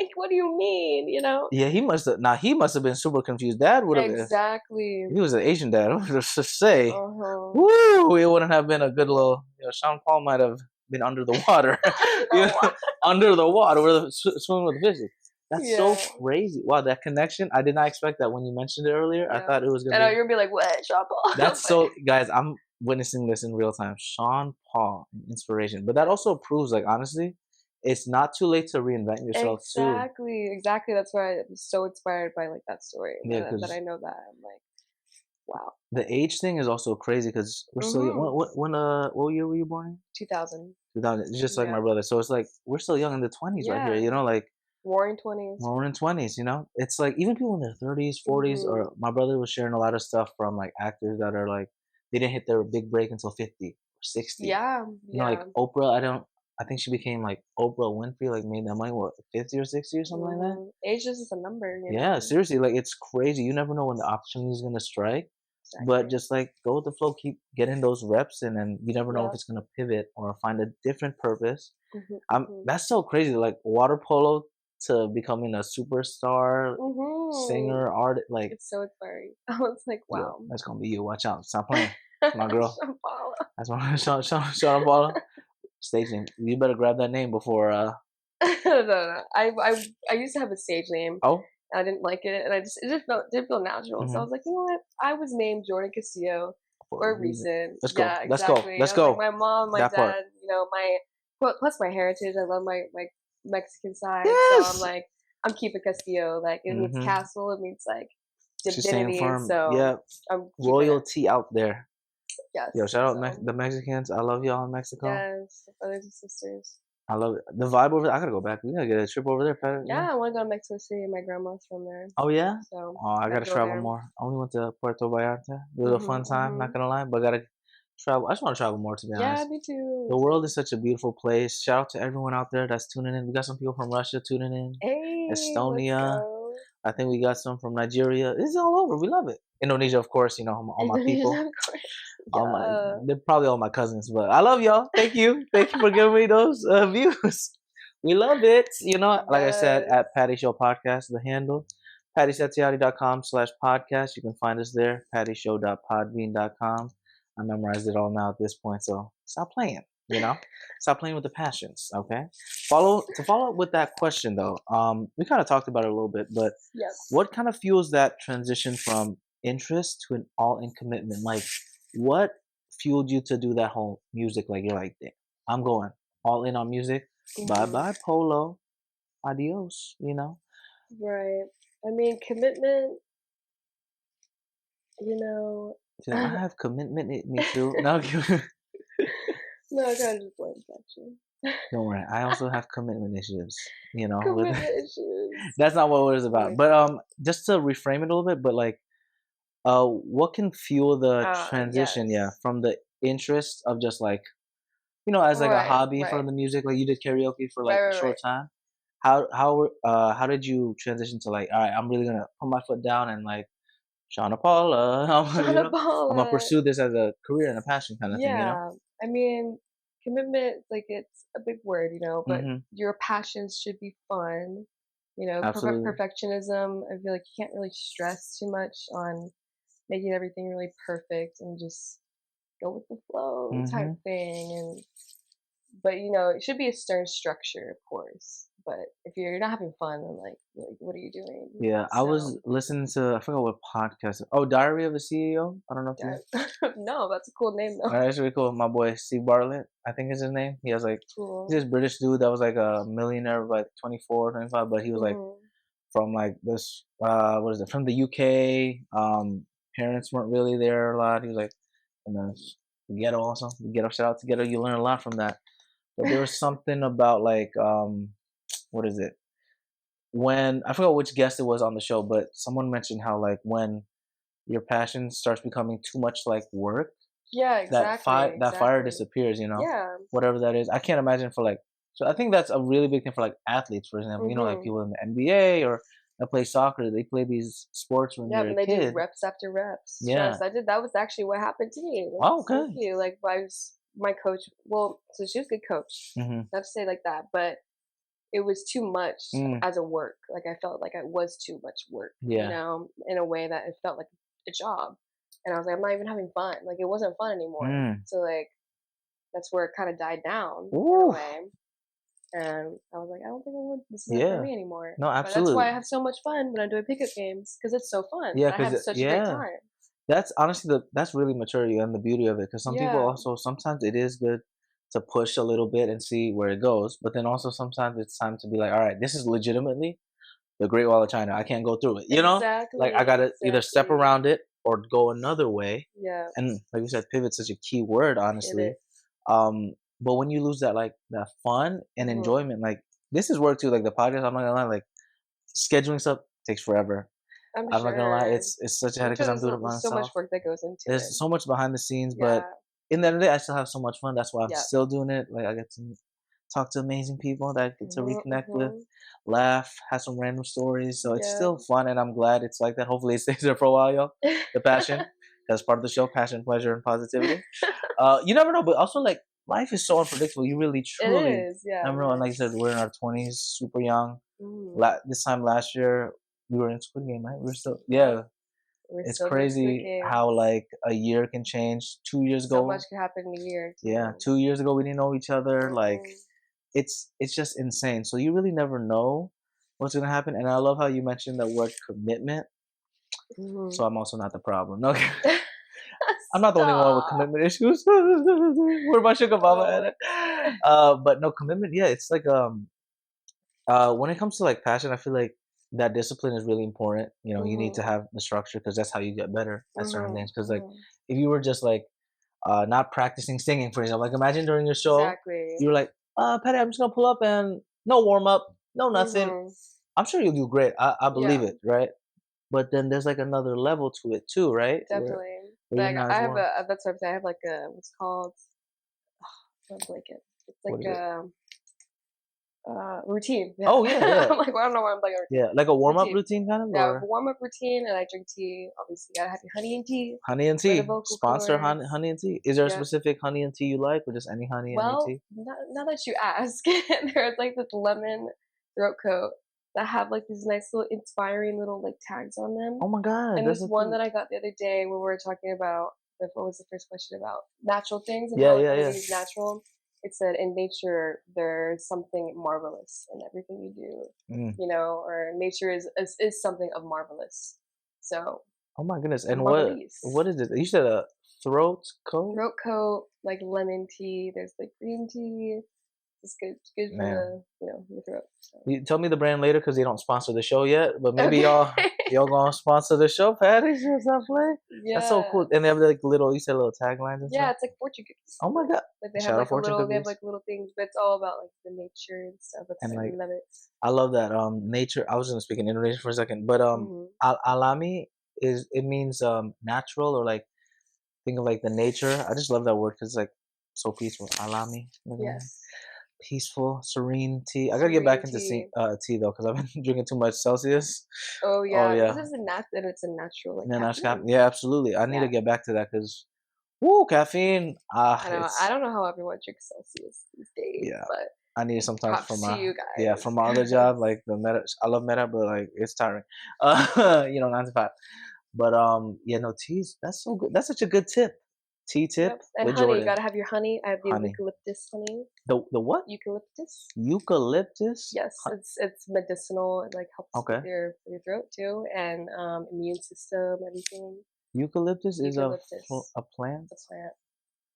Like, what do you mean?" yeah. He must have. Now he must have been super confused. Dad would have. Exactly. He was an Asian dad. I would just say, Uh huh. woo, it wouldn't have been a good little. Sean Paul might have been under the water, you No. know, under the water, where the swimming with the fishes. That's so Yeah. crazy. Wow, that connection. I did not expect that when you mentioned it earlier. I Yeah. thought it was I gonna know be. you're gonna be like, "What, Sean Paul?" That's But so, guys. I'm witnessing this in real time. Sean Paul, inspiration. But that also proves, like, honestly, it's not too late to reinvent yourself too. exactly. That's why I'm so inspired by like that story. Yeah, That I because know that. I'm like, wow. the age thing is also crazy because we're still young. Mhm. What year were you born in? 2000. 2000. It's just like Yeah. my brother. So it's like we're still young in the 20s right here. Yeah. Like Roaring 20s. we're in 20s. It's like even people in their 30s, 40s. Mhm. Or my brother was sharing a lot of stuff from like actors that are like they didn't hit their big break until 50 or 60. Yeah. Like Yeah. Oprah. I think she became like Oprah Winfrey. Like made that money what 50 or 60 or something like that. Age just is a number, Yeah, seriously. Like it's crazy. You never know when the opportunity is gonna strike. But Exactly. just like go with the flow, keep getting those reps in, and you never know if Yeah. it's gonna pivot or find a different purpose. Mhm. That's so crazy. Like water polo to becoming a superstar Mhm. singer, artist. Like, It's so inspiring. I was like, yo, wow. that's gonna be you. Watch out. Stop playing. That's my girl. Sean Paul. That's my Sean Paula. Stage name. You better grab that name before. No. I used to have a stage name. Oh. I didn't like it, and it just didn't feel natural. So I Hmm. was like, you know what? I was named Jordan Castillo For for a a reason. reason. Let's go. Yeah, Let's go. exactly. Let's I was like, go. my mom, my That part. dad, plus my heritage. I love my Mexican side. So I'm Yes. like, I'm keeping Castillo. Like it means Hmm. castle. It means like She's staying divinity. firm. So Yeah. I'm keeping it. Royalty out there. Yes. Yo, shout out So the Mexicans. I love y'all in Mexico. yes, brothers and sisters. I love it. The vibe over there. I gotta go back. We gotta get a trip over there, Pat. Yeah, I want to go to Mexico City. My grandma's from there, Oh yeah. so Oh, I gotta gotta go travel there. more. I only went to Puerto Vallarta. It was a fun time. Not gonna lie, but gotta travel. I just want to travel more, to be Yeah, honest. me too. The world is such a beautiful place. Shout out to everyone out there that's tuning in. We got some people from Russia tuning in. Hey, let's Estonia. go. I think we got some from Nigeria. It's all over. We love it. Indonesia, of course. All my people. Indonesia, of course. Yeah. They're probably all my cousins, but I love y'all. Thank you for giving me those views. We love it. Like I said, Yes. at Patty Show Podcast, the handle, pattysetiati.com/podcast. You can find us there, pattyshow.podbean.com. I memorized it all now at this point, so stop playing, Stop playing with the passions, okay? Follow up with that question though. We kind of talked about it a little bit, but Yep. what kind of fuels that transition from interest to an all-in commitment? Like, what fueled you to do that whole music? Like, you're like, "Damn, I'm going all in on music. Bye Mhm. bye polo, adios." Right. I mean, commitment, you know. She's like, I have commitment in me too. No, No, I kind of just blamed actually. don't worry. I also have commitment issues. With Commitment issues. that's not what it was Oh my about. But god. just to reframe it a little bit, but like, what can fuel the transition? Yeah, Yes. from the interest of just like, as like a Right, hobby for right. the music. Like you did karaoke for Right, like a right, short right. time. How did you transition to like, all right, I'm really gonna put my foot down and like Shauna Paula, Shana I'm gonna Paula. pursue this as a career and a passion kind of thing. Yeah. I mean, commitment, like it's a big word, but Mm-hmm. your passions should be fun. Absolutely. Perfectionism, I feel like you can't really stress too much on making everything really perfect and just go with the flow type Mm-hmm. thing. But it should be a stern structure, of course. But if you're not having fun, then like what are you doing? Yeah, I was So listening to, I forgot what podcast. Oh, Diary of a CEO. I don't know if you. no, that's a cool name though. That's really cool. My boy Steve Bartlett, I think is his name. He has like, he's Cool. this British dude that was like a millionaire by 24, 25, but he was like Hmm. from like this, what is it, from the UK. Parents weren't really there a lot. He was like in the ghetto also. The ghetto, shout out to ghetto. You learn a lot from that. But there was something about like, what is it? When I forgot which guest it was on the show, but someone mentioned how like when your passion starts becoming too much like work, Yeah, exactly, that fire exactly. disappears, Yeah. whatever that is. I can't imagine for like, so I think that's a really big thing for like athletes, for example, like Mhm. people in the NBA or that play soccer, they play these sports when Yep, you're a and they do kid. reps after reps. Yeah. Trust. I did. That was actually what happened to me. Like, Oh, thank okay. you. Like, my coach. Well, so she was a good coach. Mm-hmm. Not to say like that, but it was too much Mm. as a work. Like I felt like I was too much work. Yeah. In a way that it felt like a job, and I was like, I'm not even having fun. Like it wasn't fun anymore. Mm. So like that's where it kind of died down in a Ooh. way. And I was like, I don't think this isn't for Yeah. me anymore. No, But that's why absolutely. I have so much fun when I'm doing pickup games because it's so fun. Yeah, I because have such a great yeah. time. That's honestly that's really maturity and the beauty of it. Because some people Yeah, also sometimes it is good to push a little bit and see where it goes, but then also sometimes it's time to be like, all right, this is legitimately the Great Wall of China. I can't go through it. Like I exactly, gotta either step exactly. around it or go another way. Yeah, And like you said, pivot's such a key word, it honestly. is. But when you lose that like that fun and Mhm. enjoyment, like this is work too. Like the podcast, I'm not gonna lie, like scheduling stuff takes forever. I'm I'm not gonna lie, sure. it's such a I'm headache sure because I'm doing it by there's so much myself. work that goes into it. There's so much behind the scenes, but Yeah. in the end of the day, I still have so much fun. That's why I'm Yep. still doing it. Like I get to talk to amazing people that I get to Mhm. reconnect with, Mhm. laugh, have some random stories. So it's Yeah. still fun, and I'm glad it's like that. Hopefully, it stays there for a while, yo. The passion, that's part of the show: passion, pleasure, and positivity. You never know, but also like life is so unpredictable. You really, It truly is. Yeah, never know. And it like you said, is. we're in our 20s, super young. Mhm. This time last year, we were in Squid Game, right? We were still, Yep. yeah. We're It's still doing Squid crazy how Games. like a year can change. 2 years So much ago, could happen in a year yeah, too. 2 years ago we didn't know each other. Like Mhm. it's just insane. So you really never know what's gonna happen. And I love how you mentioned the word commitment. Mhm. So I'm also not the problem. Okay. I'm not the only one with Stop. commitment issues. Where my sugar mama Oh at my it? god. But no commitment. Yeah, it's like when it comes to like passion, I feel like that discipline is really important. You need to Mhm. have the structure because that's how you get better at certain Mhm. things. Because like Mhm. if you were just like not practicing singing, for example, like imagine during your show, Exactly. you were like, Patty, I'm just gonna pull up and no warm up, no nothing. Mhm. I'm sure you'll do great. I believe Yeah, it, right? But then there's like another level to it too, right? definitely. Where you're Like not I as have warm. that's what I'm saying. I have like a what's called a blanket. It's What like is it? Routine. Yeah. Oh yeah, yeah, I'm like, well, I don't know why I'm like a routine. yeah. Like a warm up Routine. routine kind of, Yeah, or warm up routine, and I drink tea. Obviously, gotta have your honey and tea honey and for the tea. vocal Sponsor cords. honey and tea. Is there a Yep. specific honey and tea you like, or just any honey, any Well, tea? now that you ask, there's like this lemon throat coat that have like these nice little inspiring little like tags on them. Oh my god, And that's this so one cute. that I got the other day when we were talking about what was the first question about natural things and Yeah, how like yeah, yeah. everything's natural. It said in nature there's something marvelous in everything you do, Mm. or nature is something of marvelous. So Oh my goodness. And what marvelise. is it? You said a throat coat? Throat coat, like lemon tea. There's like green tea. It's good for Man. the your throat. So. You tell me the brand later because they don't sponsor the show yet. But maybe Okay. y'all gonna sponsor the show, Patty. Stop playing. That's so Yeah. cool. And they have like little, you said little taglines and Yeah, stuff. it's like fortune cookies. Oh my god. Like they have Shout out like a fortune little, they have cookies. like little things, but it's all about like the nature and stuff. And I like love it. I love that nature. I was gonna speak in Indonesian for a second, but Hmm. alami is it means natural, or like think of like the nature. I just love that word because it's like so peaceful. Alami. Yes. Peaceful, serene tea. I gotta get back Serene into tea. tea though, because I've been drinking too much Celsius. Oh Oh yeah, this yeah, is and it's a natural like and then caffeine. yeah, absolutely. I need to Yeah. get back to that because, woo, caffeine. I know. I It's don't know how everyone drinks Celsius these days, yeah. but I need it sometimes for props to my you from my other guys. job, like the meta. I love meta, but like it's tiring. 9 to 5. But yeah, no teas. That's so good. That's such a good tip. Tea tip Yep. And with honey, you Jordan. gotta have your honey. I have the Honey. eucalyptus honey. The what? Eucalyptus. Eucalyptus. Yes, it's medicinal. It like helps Okay. with your throat too, and immune system, everything. Eucalyptus is Eucalyptus, a plant. the plant.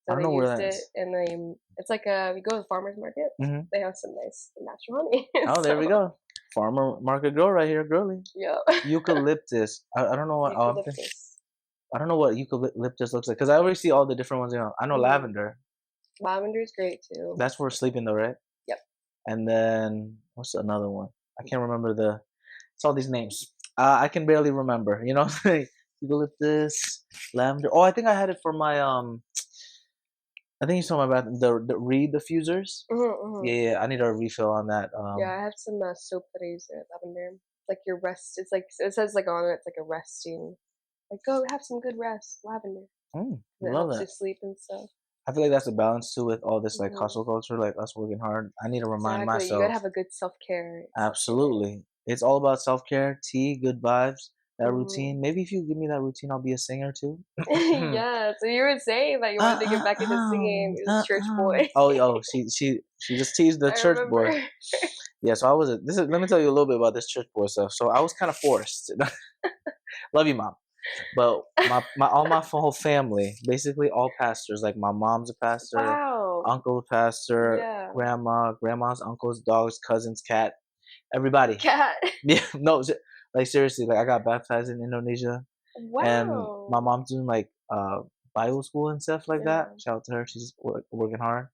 I So don't they know where used that it, is. and you go to the farmers market. Hmm. They have some nice natural honey. Oh, there we So go. Farmer market girl right here, girly. yeah, Eucalyptus. I don't know what. eucalyptus. I don't know what eucalyptus looks like because I already see all the different ones. I know Hmm. lavender. Lavender is great too. That's for sleeping though, right? Yep. And then what's another one? I can't remember it's all these names. I can barely remember. Eucalyptus, lavender. Oh, I think I had it for my I think you talking about the reed diffusers. Hmm. Yeah, Hmm. yeah. I need a refill on that. Yeah, I have some soap that I use there, lavender. It's like your rest. It's like it says like on it. It's like a resting. Like go have some good rest, lavender. It Love helps you that. sleep and stuff. I feel like that's a balance too with all this like Hmm. hustle culture, like us working hard. I need to remind Exactly. You gotta myself. have a good self care day. Absolutely. It's all about self care, tea, good vibes, that Hmm. routine. Maybe if you give me that routine, I'll be a singer too. Yeah. So you were saying that you wanted to get back into singing, as a church boy. Oh, she just teased the I church boy. remember. Yeah, so I was let me tell you a little bit about this church boy stuff. So I was kind of forced. Love you, mom. But my all my whole family, basically all pastors, like my mom's a pastor, Wow. uncle a pastor, Yeah. grandma's uncles, dogs, cousins, cat, everybody. Cat. Yeah, no, like seriously, like I got baptized in Indonesia, and my Wow. mom's doing like Bible school and stuff like that. Yeah. Shout out to her, she's working hard.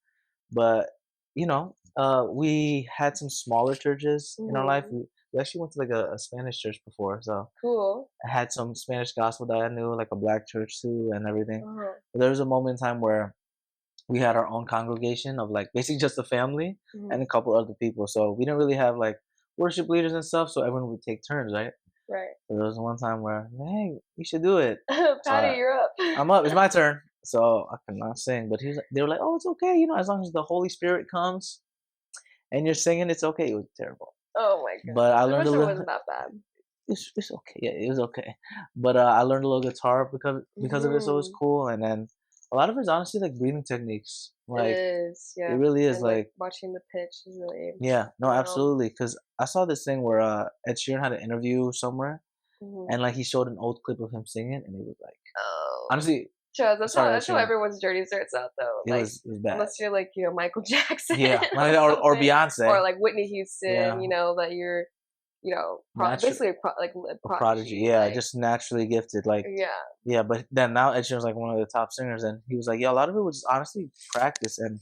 But we had some smaller churches in our life. Hmm. We actually went to like a Spanish church before, so Cool. I had some Spanish gospel that I knew, like a black church too, and everything. Uh-huh. But there was a moment in time where we had our own congregation of like basically just a family and Hmm. a couple other people. So we didn't really have like worship leaders and stuff. So everyone would take turns, right? Right. So there was one time where, hey, you should do it. So Patty, you're up. I'm up. It's my turn. So I could not sing, but they were like, oh, it's okay. As long as the Holy Spirit comes and you're singing, it's okay. It was terrible, Oh my but I gosh. I learned a wish it little. wasn't that bad. It's okay. Yeah, it was okay. But I learned a little guitar because of it, so it was Hmm. cool. And then a lot of it's honestly like breathing techniques. It Like is, it yeah. really is And like like watching the pitch is really, yeah, no, you know. absolutely. Because I saw this thing where Ed Sheeran had an interview somewhere, Hmm. and like he showed an old clip of him singing, and it was like Oh. honestly, Trust, sorry, Ed that's how Sheeran, everyone's journey starts out though. Like it was bad. unless you're like, Michael Jackson Yeah, or or something. Or Beyonce. like Whitney Houston, Yeah, that you're, natural basically like a a prodigy. prodigy. Yeah, Like just naturally gifted. Like yeah. yeah, but then now Ed Sheeran's like one of the top singers, and he was like, yeah, a lot of it was just honestly practice, and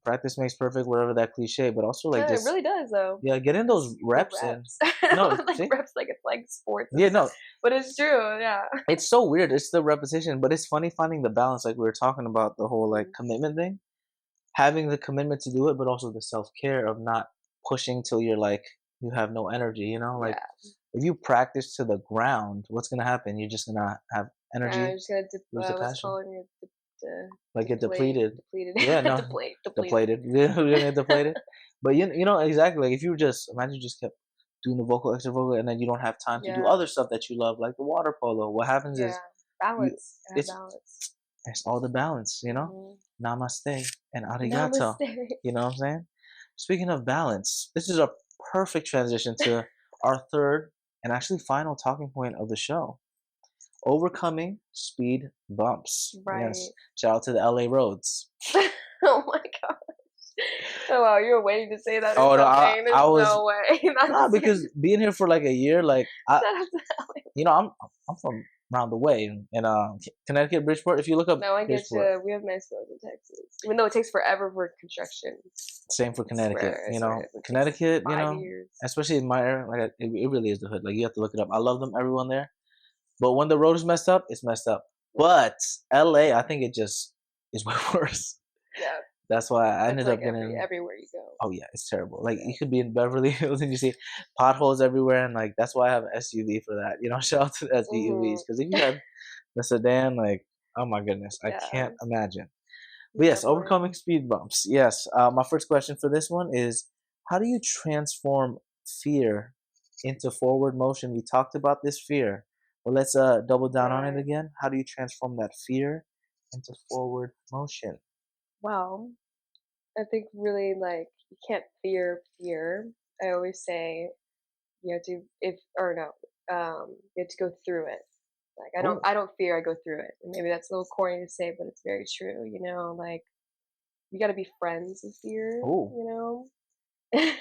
practice makes perfect, whatever that cliche. But also like It just really does though. yeah, getting those Just the reps in. reps. No, Like see, reps like it's like sports yeah, no, but it's true, yeah. it's so weird. It's the repetition, but it's funny finding the balance. Like we were talking about the whole like Mhm. commitment thing, having the commitment to do it, but also the self care of not pushing till you're like you have no energy. You know, like Yeah. if you practice to the ground, what's gonna happen? You're just gonna have You're energy, just gonna lose the what's passion, calling it like get depleted. depleted, Yeah, no, depleted. depleted. You're gonna get depleted. But you know exactly. Like if you just imagine you just kept doing the vocal, extra vocal, and then you don't have time to do Yeah, other stuff that you love, like the water polo. What happens yeah. is you Balance. Gotta have it's balance. it's all the balance, you know? Mhm. Namaste and arigato. Namaste. You know what I'm saying? Speaking of balance, this is a perfect transition to our third and actually final talking point of the show. Overcoming speed bumps. Yes. Right. Shout out to the LA roads. Oh my god. Oh wow, you were waiting to say that or Oh no, something. There's I was no way. Not nah to say because being here for like a year, like shout out to LA. you know, I'm from around the way in Connecticut, Bridgeport. If you look up No, I get Bridgeport, you. We have nice roads in Texas. Even though it takes forever for construction. same for I Connecticut. swear, I You swear. know, It takes Connecticut. You 5 know, years. especially in my area, like it really is the hood. Like you have to look it up. I love them, everyone there. But when the road is messed up, it's messed up. But LA, I think it just is way worse. Yeah. That's why I It's ended like up getting. everywhere you go. Oh yeah, it's terrible. Like Yeah. you could be in Beverly Hills and you see potholes everywhere, and like that's why I have an SUV for that. You know, shout out to the SUVs Mhm. because if you had the sedan, like oh my goodness, I Yeah. can't imagine. But yes, Definitely. overcoming speed bumps. Yes, my first question for this one is: how do you transform fear into forward motion? We talked about this fear. Well, let's double down on it Right. again. How do you transform that fear into forward motion? Wow. I think really like you can't fear fear. I always say you have to if or no, you have to go through it. Like Oh, I don't fear, I go through it. And maybe that's a little corny to say, but it's very true, like you gotta be friends with fear, oh, you know?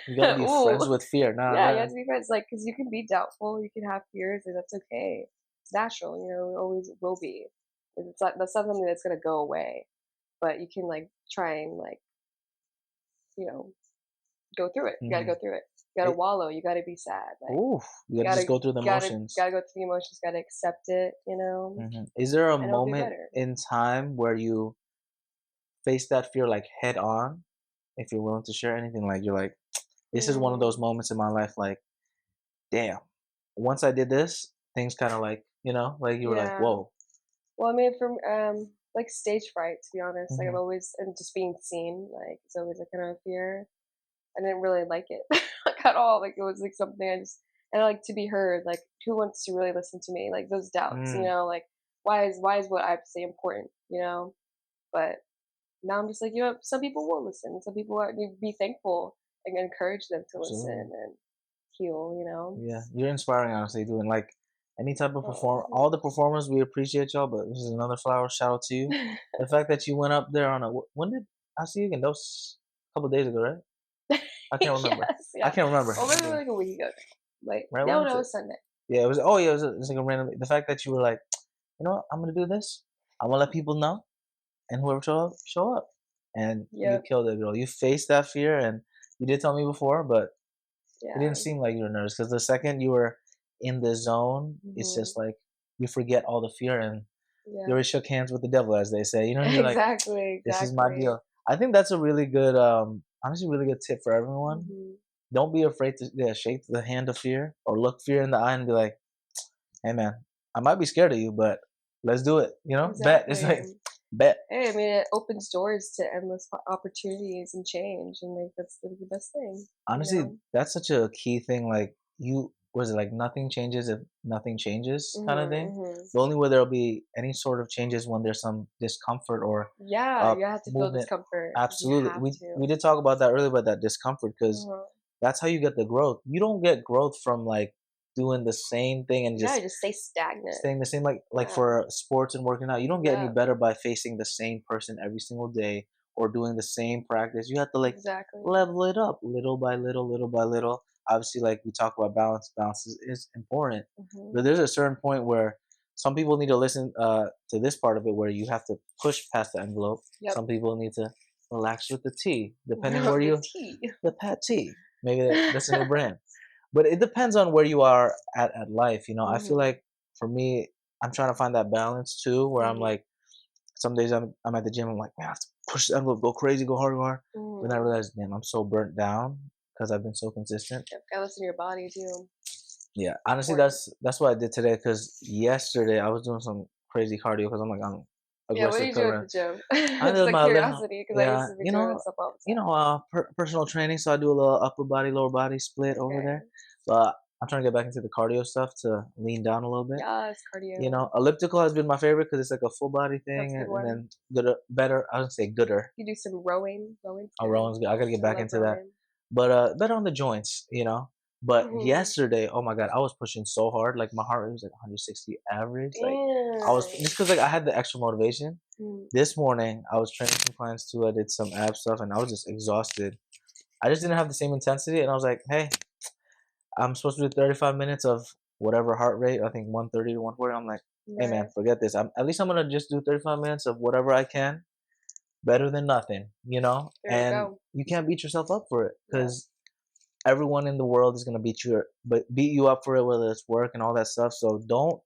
you gotta be friends Ooh. with fear. Nah, Yeah, you have that to be friends, like, because you can be doubtful, you can have fears, and that's okay. It's natural, it always will be. That's not something that's gonna go away, but you can, like, try and, like, you know, go through it. You gotta mhm. go through it. You gotta It, wallow, you gotta be sad, like, ooh, you you gotta just gotta go through the gotta motions. gotta go through the emotions, gotta accept it, Is there a and it'll be moment better. in time where you face that fear like head on? If you're willing to share anything, like you're like, this is one of those Mm, moments in my life, like, damn, once I did this, things kind of like, like you were like, yeah. whoa. Well, I mean, from like stage fright, to be honest, like I've Hmm. always and just being seen, like it's always a kind of fear. I didn't really like it like at all. Like it was like something and I like to be heard. Like who wants to really listen to me? Like those doubts, Mm, like why is what I have to say important? But now I'm just like, some people will listen. Some people are need to be thankful and encourage them to absolutely. listen and heal. Yeah, you're inspiring, honestly, doing like any type of perform. All Oh. the performers, we appreciate y'all, but this is another flower shout out to you. The fact that you went up there on a when did I see you again? That was a couple days ago, right? I can't remember. Yes, I yeah. can't remember. Well, maybe like a week ago. Like Right when no, it's no, it was Sunday. yeah, it was. Oh yeah, it was like a random. The fact that you were like, you know what, I'm gonna do this. I'm gonna let people know, and whoever show up, and you Yep. killed it, girl. You faced that fear, and you did tell me before, but it didn't Yeah. seem like you were nervous because the second you were in the zone, it's Mhm. just like you forget all the fear and you Yeah. already shook hands with the devil, as they say. You know, and you're like, Exactly. this is my Exactly. deal. I think that's a really good, honestly, really good tip for everyone. Mhm. Don't be afraid to shake the hand of fear or look fear in the eye and be like, hey man, I might be scared of you, but let's do it. You know, bet. It's Exactly. like bet. Hey, I mean, it opens doors to endless opportunities and change, and like that's the best thing, you Honestly, know. that's such a key thing. Like you was it like nothing changes if nothing changes kind of Mhm. thing. Mhm. The only way there'll be any sort of changes when there's some discomfort or Yeah, you have to feel movement. discomfort. You Absolutely, have we to. did talk about that earlier about that discomfort because Uh-huh. that's how you get the growth. You don't get growth from like doing the same thing and Yeah, you just just stay stagnant. staying the same. Like Yeah. for sports and working out, you don't get any Yeah. better by facing the same person every single day or doing the same practice. You have to like Exactly. level it up little by little, little by little. Obviously, like we talk about balance, balance is important. Mhm. But there's a certain point where some people need to listen to this part of it where you have to push past the envelope. Yep. Some people need to relax with the tea, depending where The you tea. the pet tea. Maybe that's a new brand. But it depends on where you are at life. You know, I feel Mhm. like for me, I'm trying to find that balance too, where I'm Mhm. like, some days I'm at the gym, I'm like, man, I have to push the envelope, go crazy, go hard, go hard. Then I Mhm. realize, damn, I'm so burnt down because I've been so consistent. Yep, gotta listen to your body too. Yeah, honestly, Important. that's what I did today. Because yesterday I was doing some crazy cardio because I'm like I'm Yeah, what do aggressive you do at covering. the gym? I Just did like my little, curiosity, because I yeah, used to be doing that stuff all the time. personal training. So I do a little upper body, lower body split over Okay. there. But I'm trying to get back into the cardio stuff to lean down a little bit. Yes, cardio. Elliptical has been my favorite because it's like a full body That's thing, a good and one. then better. I would say gooder. You do some rowing. Rowing's good. Rowing's good. I gotta get I back love into that. rowing. But better on the joints. But Mhm. yesterday, oh my god, I was pushing so hard. Like my heart rate was like 160 average. Like I was Damn. just because like I had the extra motivation. Mm. This morning I was training some clients too. I did some ab stuff and I was just exhausted. I just didn't have the same intensity, and I was like, hey, I'm supposed to do 35 minutes of whatever heart rate. I think 130 to 140. I'm like, hey man, Right. forget this. At least I'm gonna just do 35 minutes of whatever I can. Better than nothing. There we And go. you can't beat yourself up for it Yeah. because everyone in the world is gonna beat you up for it, whether it's work and all that stuff. So don't,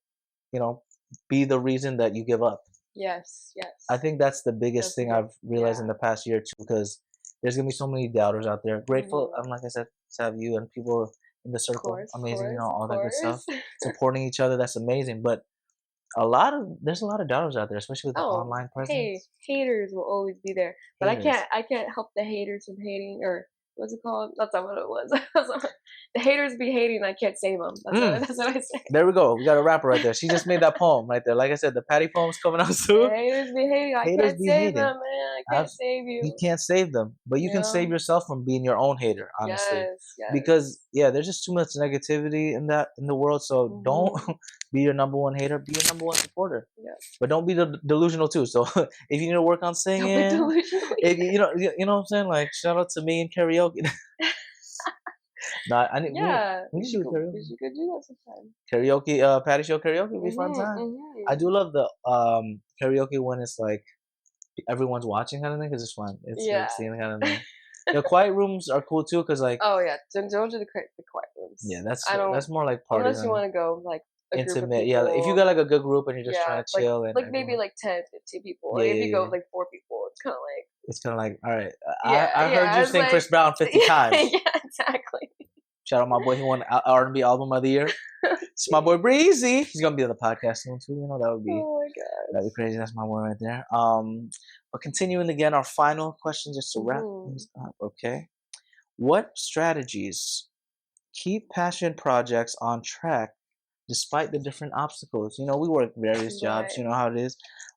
you know, be the reason that you give up. Yes. I Yes. think that's the biggest That's a thing good. I've realized in Yeah. the past year too, because there's gonna be so many doubters out there. Grateful, Mhm. like I said, to have you and people in the Of circle, course. Of amazing, course. Of all that good stuff, course. supporting each other. That's amazing. But there's a lot of doubters out there, especially with the Oh, online hey, presence. haters will always be there, but I Haters. can't. I can't help the haters from hating, or what's it called? That's not what it was. The haters be hating. I can't save them. That's what. Mm, That's what I say. there we go. We got a rapper right there. She just made that poem right there. Like I said, the Patty poem's coming out The soon. haters be hating. I Haters can't be save hating. them, man. I can't save You you. can't save them, but you You can save know? yourself from being your own hater, honestly. Yes. Yes. Because yeah, there's just too much negativity in the world. So don't Mhm. be your number one hater. Be your number one supporter. Yeah. But don't be delusional too. So if you need to work on Don't be singing, delusional if either. you know what I'm saying, like shout out to me and karaoke. No, I need Yeah, we we need to should do go. We karaoke. should go do that sometime. Karaoke, Patty Show karaoke would be a fun Mhm. time. I do Mhm. love the karaoke when it's like everyone's watching kind of thing because it's fun. It's like Yeah. seeing kind of thing. Quiet rooms are cool too because like Oh yeah, don't do the quiet yeah, rooms. that's I don't, that's more like party unless you kind of want to go like a group of intimate. Yeah, if you people. got like a good group and you're just Yeah, trying to chill and maybe everyone, like 10, 15 people. yeah, Like if yeah, you go yeah. with like 4 people, it's kind of like, It's kind of like all right. I heard yeah, you it's sing like Chris Brown 50 yeah, times. yeah, exactly. Shout out my boy. He won R&B album of the year. It's my boy Jeez. Breezy. He's gonna be on the podcast soon too. Oh my That'd be gosh. crazy. That's my boy right there. But continuing again, our final question just to wrap Hmm. things up. Okay, what strategies keep passion projects on track despite the different obstacles? We work various jobs. You Right. know how it is.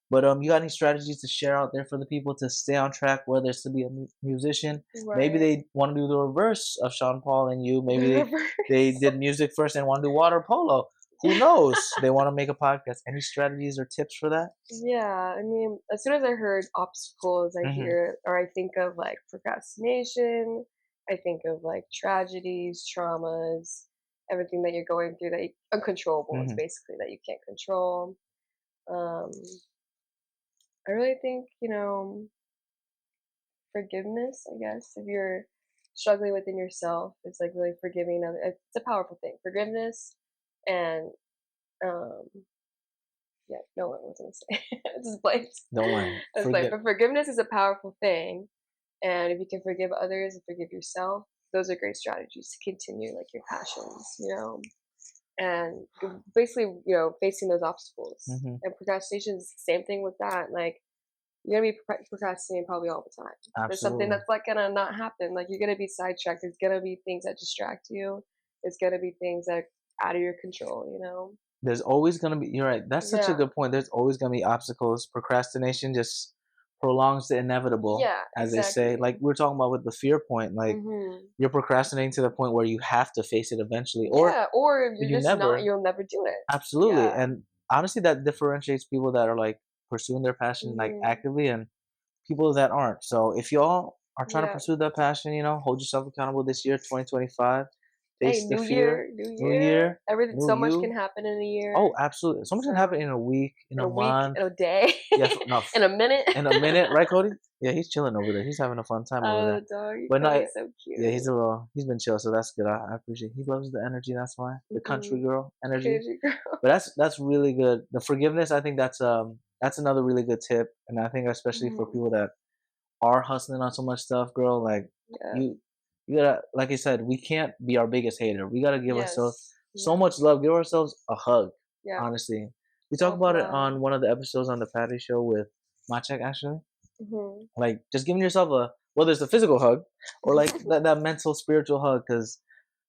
But you got any strategies to share out there for the people to stay on track, whether it's to be a musician? Maybe Right. they want to do the reverse of Sean Paul and you. Maybe The they reverse. did music first and want to do water polo. Who knows? They want to make a podcast. Any strategies or tips for that? Yeah, I mean, as soon as I heard obstacles, I Hmm. hear or I think of like procrastination. I think of like tragedies, traumas, everything that you're going through that uncontrollable is Hmm. basically that you can't control. Um, I really think, forgiveness, I guess, if you're struggling within yourself, it's like really forgiving other. It's a powerful thing. Forgiveness and um, yeah, no one was gonna say. It's just blank. Don't worry. It's like, Forget. but forgiveness is a powerful thing, and if you can forgive others and forgive yourself, those are great strategies to continue like your passions, and basically, facing those obstacles. Hmm. And procrastination is the same thing with that. Like you're gonna be procrastinating probably all the time. There's something Absolutely. that's like gonna not happen. Like you're gonna be sidetracked. There's gonna be things that distract you. There's gonna be things that are out of your control. There's always gonna be. You're right. That's such a Yeah. good point. There's always gonna be obstacles. Procrastination just prolongs the inevitable, Yeah. as they say. Like Exactly. we're talking about with the fear point. Like Mhm. you're procrastinating to the point where you have to face it eventually, or Yeah, or you're you just not, never. you'll never do it. Absolutely. Yeah. And honestly, that differentiates people that are like pursuing their passion like Mhm. actively and people that aren't. So if y'all are trying to Yeah. pursue that passion, hold yourself accountable this year, 2025. Hey, Face the new fear. year, new New year. year, Everything, new so much can you. happen in a Oh, year. absolutely. So much can happen So in a week, in in a a week, month. in a day, Yeah, no, in a minute. in a minute, right, Cody? Yeah, he's chilling over there. He's having a fun time over Oh, there. doggy But no, Cody's so yeah, cute. he's been chill, so that's good. I appreciate. He loves the energy. That's why the country Mhm. girl energy. Crazy girl. But that's really good. The forgiveness, I think that's another really good tip, and I think especially for Mhm. people that are hustling on so much stuff, girl. Like Yeah. you, You gotta, like I said, we can't be our biggest hater. We gotta give ourselves Yes. so much love. Give ourselves a hug. Yeah. Honestly, we talk about it Self-love. on one of the episodes on the Patty Show with Machek. Actually, Mm-hmm. like just giving yourself whether it's a physical hug or like that mental, spiritual hug, because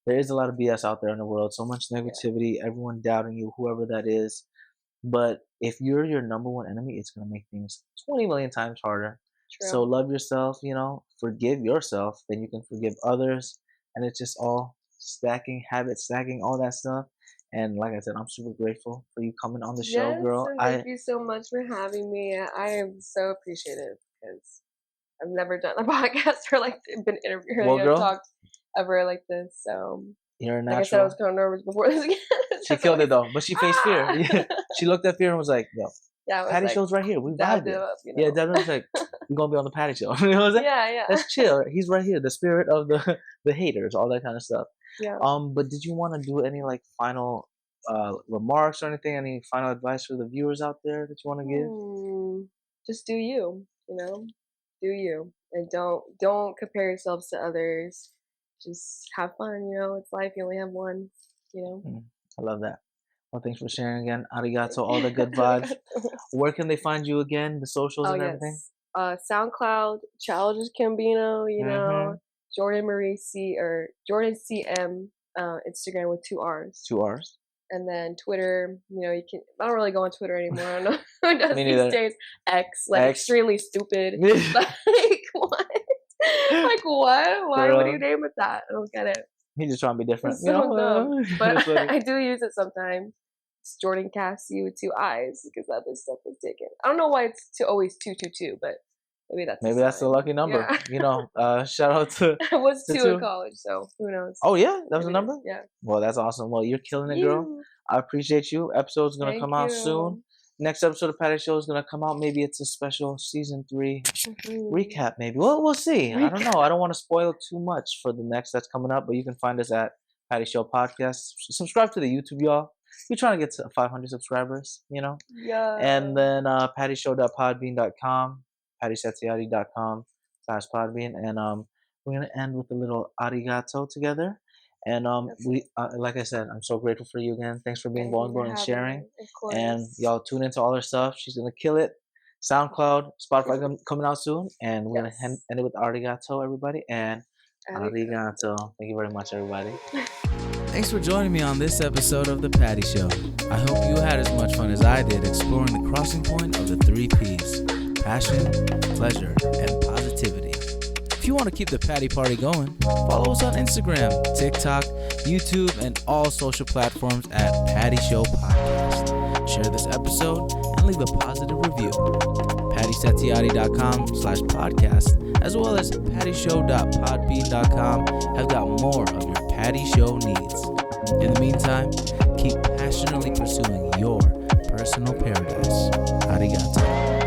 there is a lot of BS out there in the world. So much negativity, everyone doubting you, whoever that is. But if you're your number one enemy, it's gonna make things 20 million times harder. True. So love yourself, forgive yourself, then you can forgive others, and it's just all stacking, habit stacking, all that stuff. And like I said, I'm super grateful for you coming on the show, Yes, girl. and thank you so much for having me. I am so appreciative because I've never done a podcast or like been interviewed or talked ever like this. So you're a natural. Like I said, I was kind of nervous before this again. She killed it though, but she faced fear. She looked at fear and was like, "Yo, Patty Show's right here. We vibed it." Yeah, Devin was like, "We're gonna be on the Patty Show." You know what I'm saying? Yeah. Let's chill. He's right here. The spirit of the haters, all that kind of stuff. Yeah. But did you want to do any like final remarks or anything? Any final advice for the viewers out there that you want to give? Just do you. Do you, and don't compare yourselves to others. Just have fun. It's life. You only have one. I love that. Well, thanks for sharing again. Arigato, all the good vibes. Where can they find you again? The socials and everything? SoundCloud, Childish Gambino, Jordan Marie C or Jordan CM, Instagram with 2 R's. 2 R's. And then Twitter, you can. I don't really go on Twitter anymore. I don't know who does Me these neither. days. X, extremely stupid. Like what? Like what? Why would you name it that? I don't get it. He's just trying to be different. It's so dumb. But I do use it sometimes. It's Jordan Castillo with 2 I's because other stuff was taken. I don't know why it's always 222, but maybe that's the lucky number. Yeah. Shout out to. I was 2 in college, so who knows? Oh yeah, that was the number. Yeah. Well, that's awesome. Well, you're killing it, girl. I appreciate you. Episode's gonna come out soon. Next episode of Patty Show is gonna come out. Maybe it's a special season 3 recap. Maybe we'll see. I don't know. I don't want to spoil too much for the next that's coming up. But you can find us at Patty Show Podcast. Subscribe to the YouTube, y'all. We're trying to get to 500 subscribers. Yeah. And then pattyshow.podbean.com, pattysetiati.com/podbean, and we're gonna end with a little arigato together. And we like I said, I'm so grateful for you again. Thanks for being vulnerable and sharing. Of course. And y'all tune into all her stuff. She's gonna kill it. SoundCloud, Spotify coming out soon, and we're gonna end it with arigato, everybody. And arigato. Thank you very much, everybody. Thanks for joining me on this episode of The Patty Show. I hope you had as much fun as I did exploring the crossing point of the 3 P's: passion, pleasure, and positivity. If you want to keep the Patty Party going, follow us on Instagram, TikTok, YouTube, and all social platforms at Patty Show Podcast. Share this episode and leave a positive review. PattySetiati.com/podcast, as well as PattyShow.podbean.com have got more of your Patty Show needs. In the meantime, keep passionately pursuing your personal paradise. Arigato.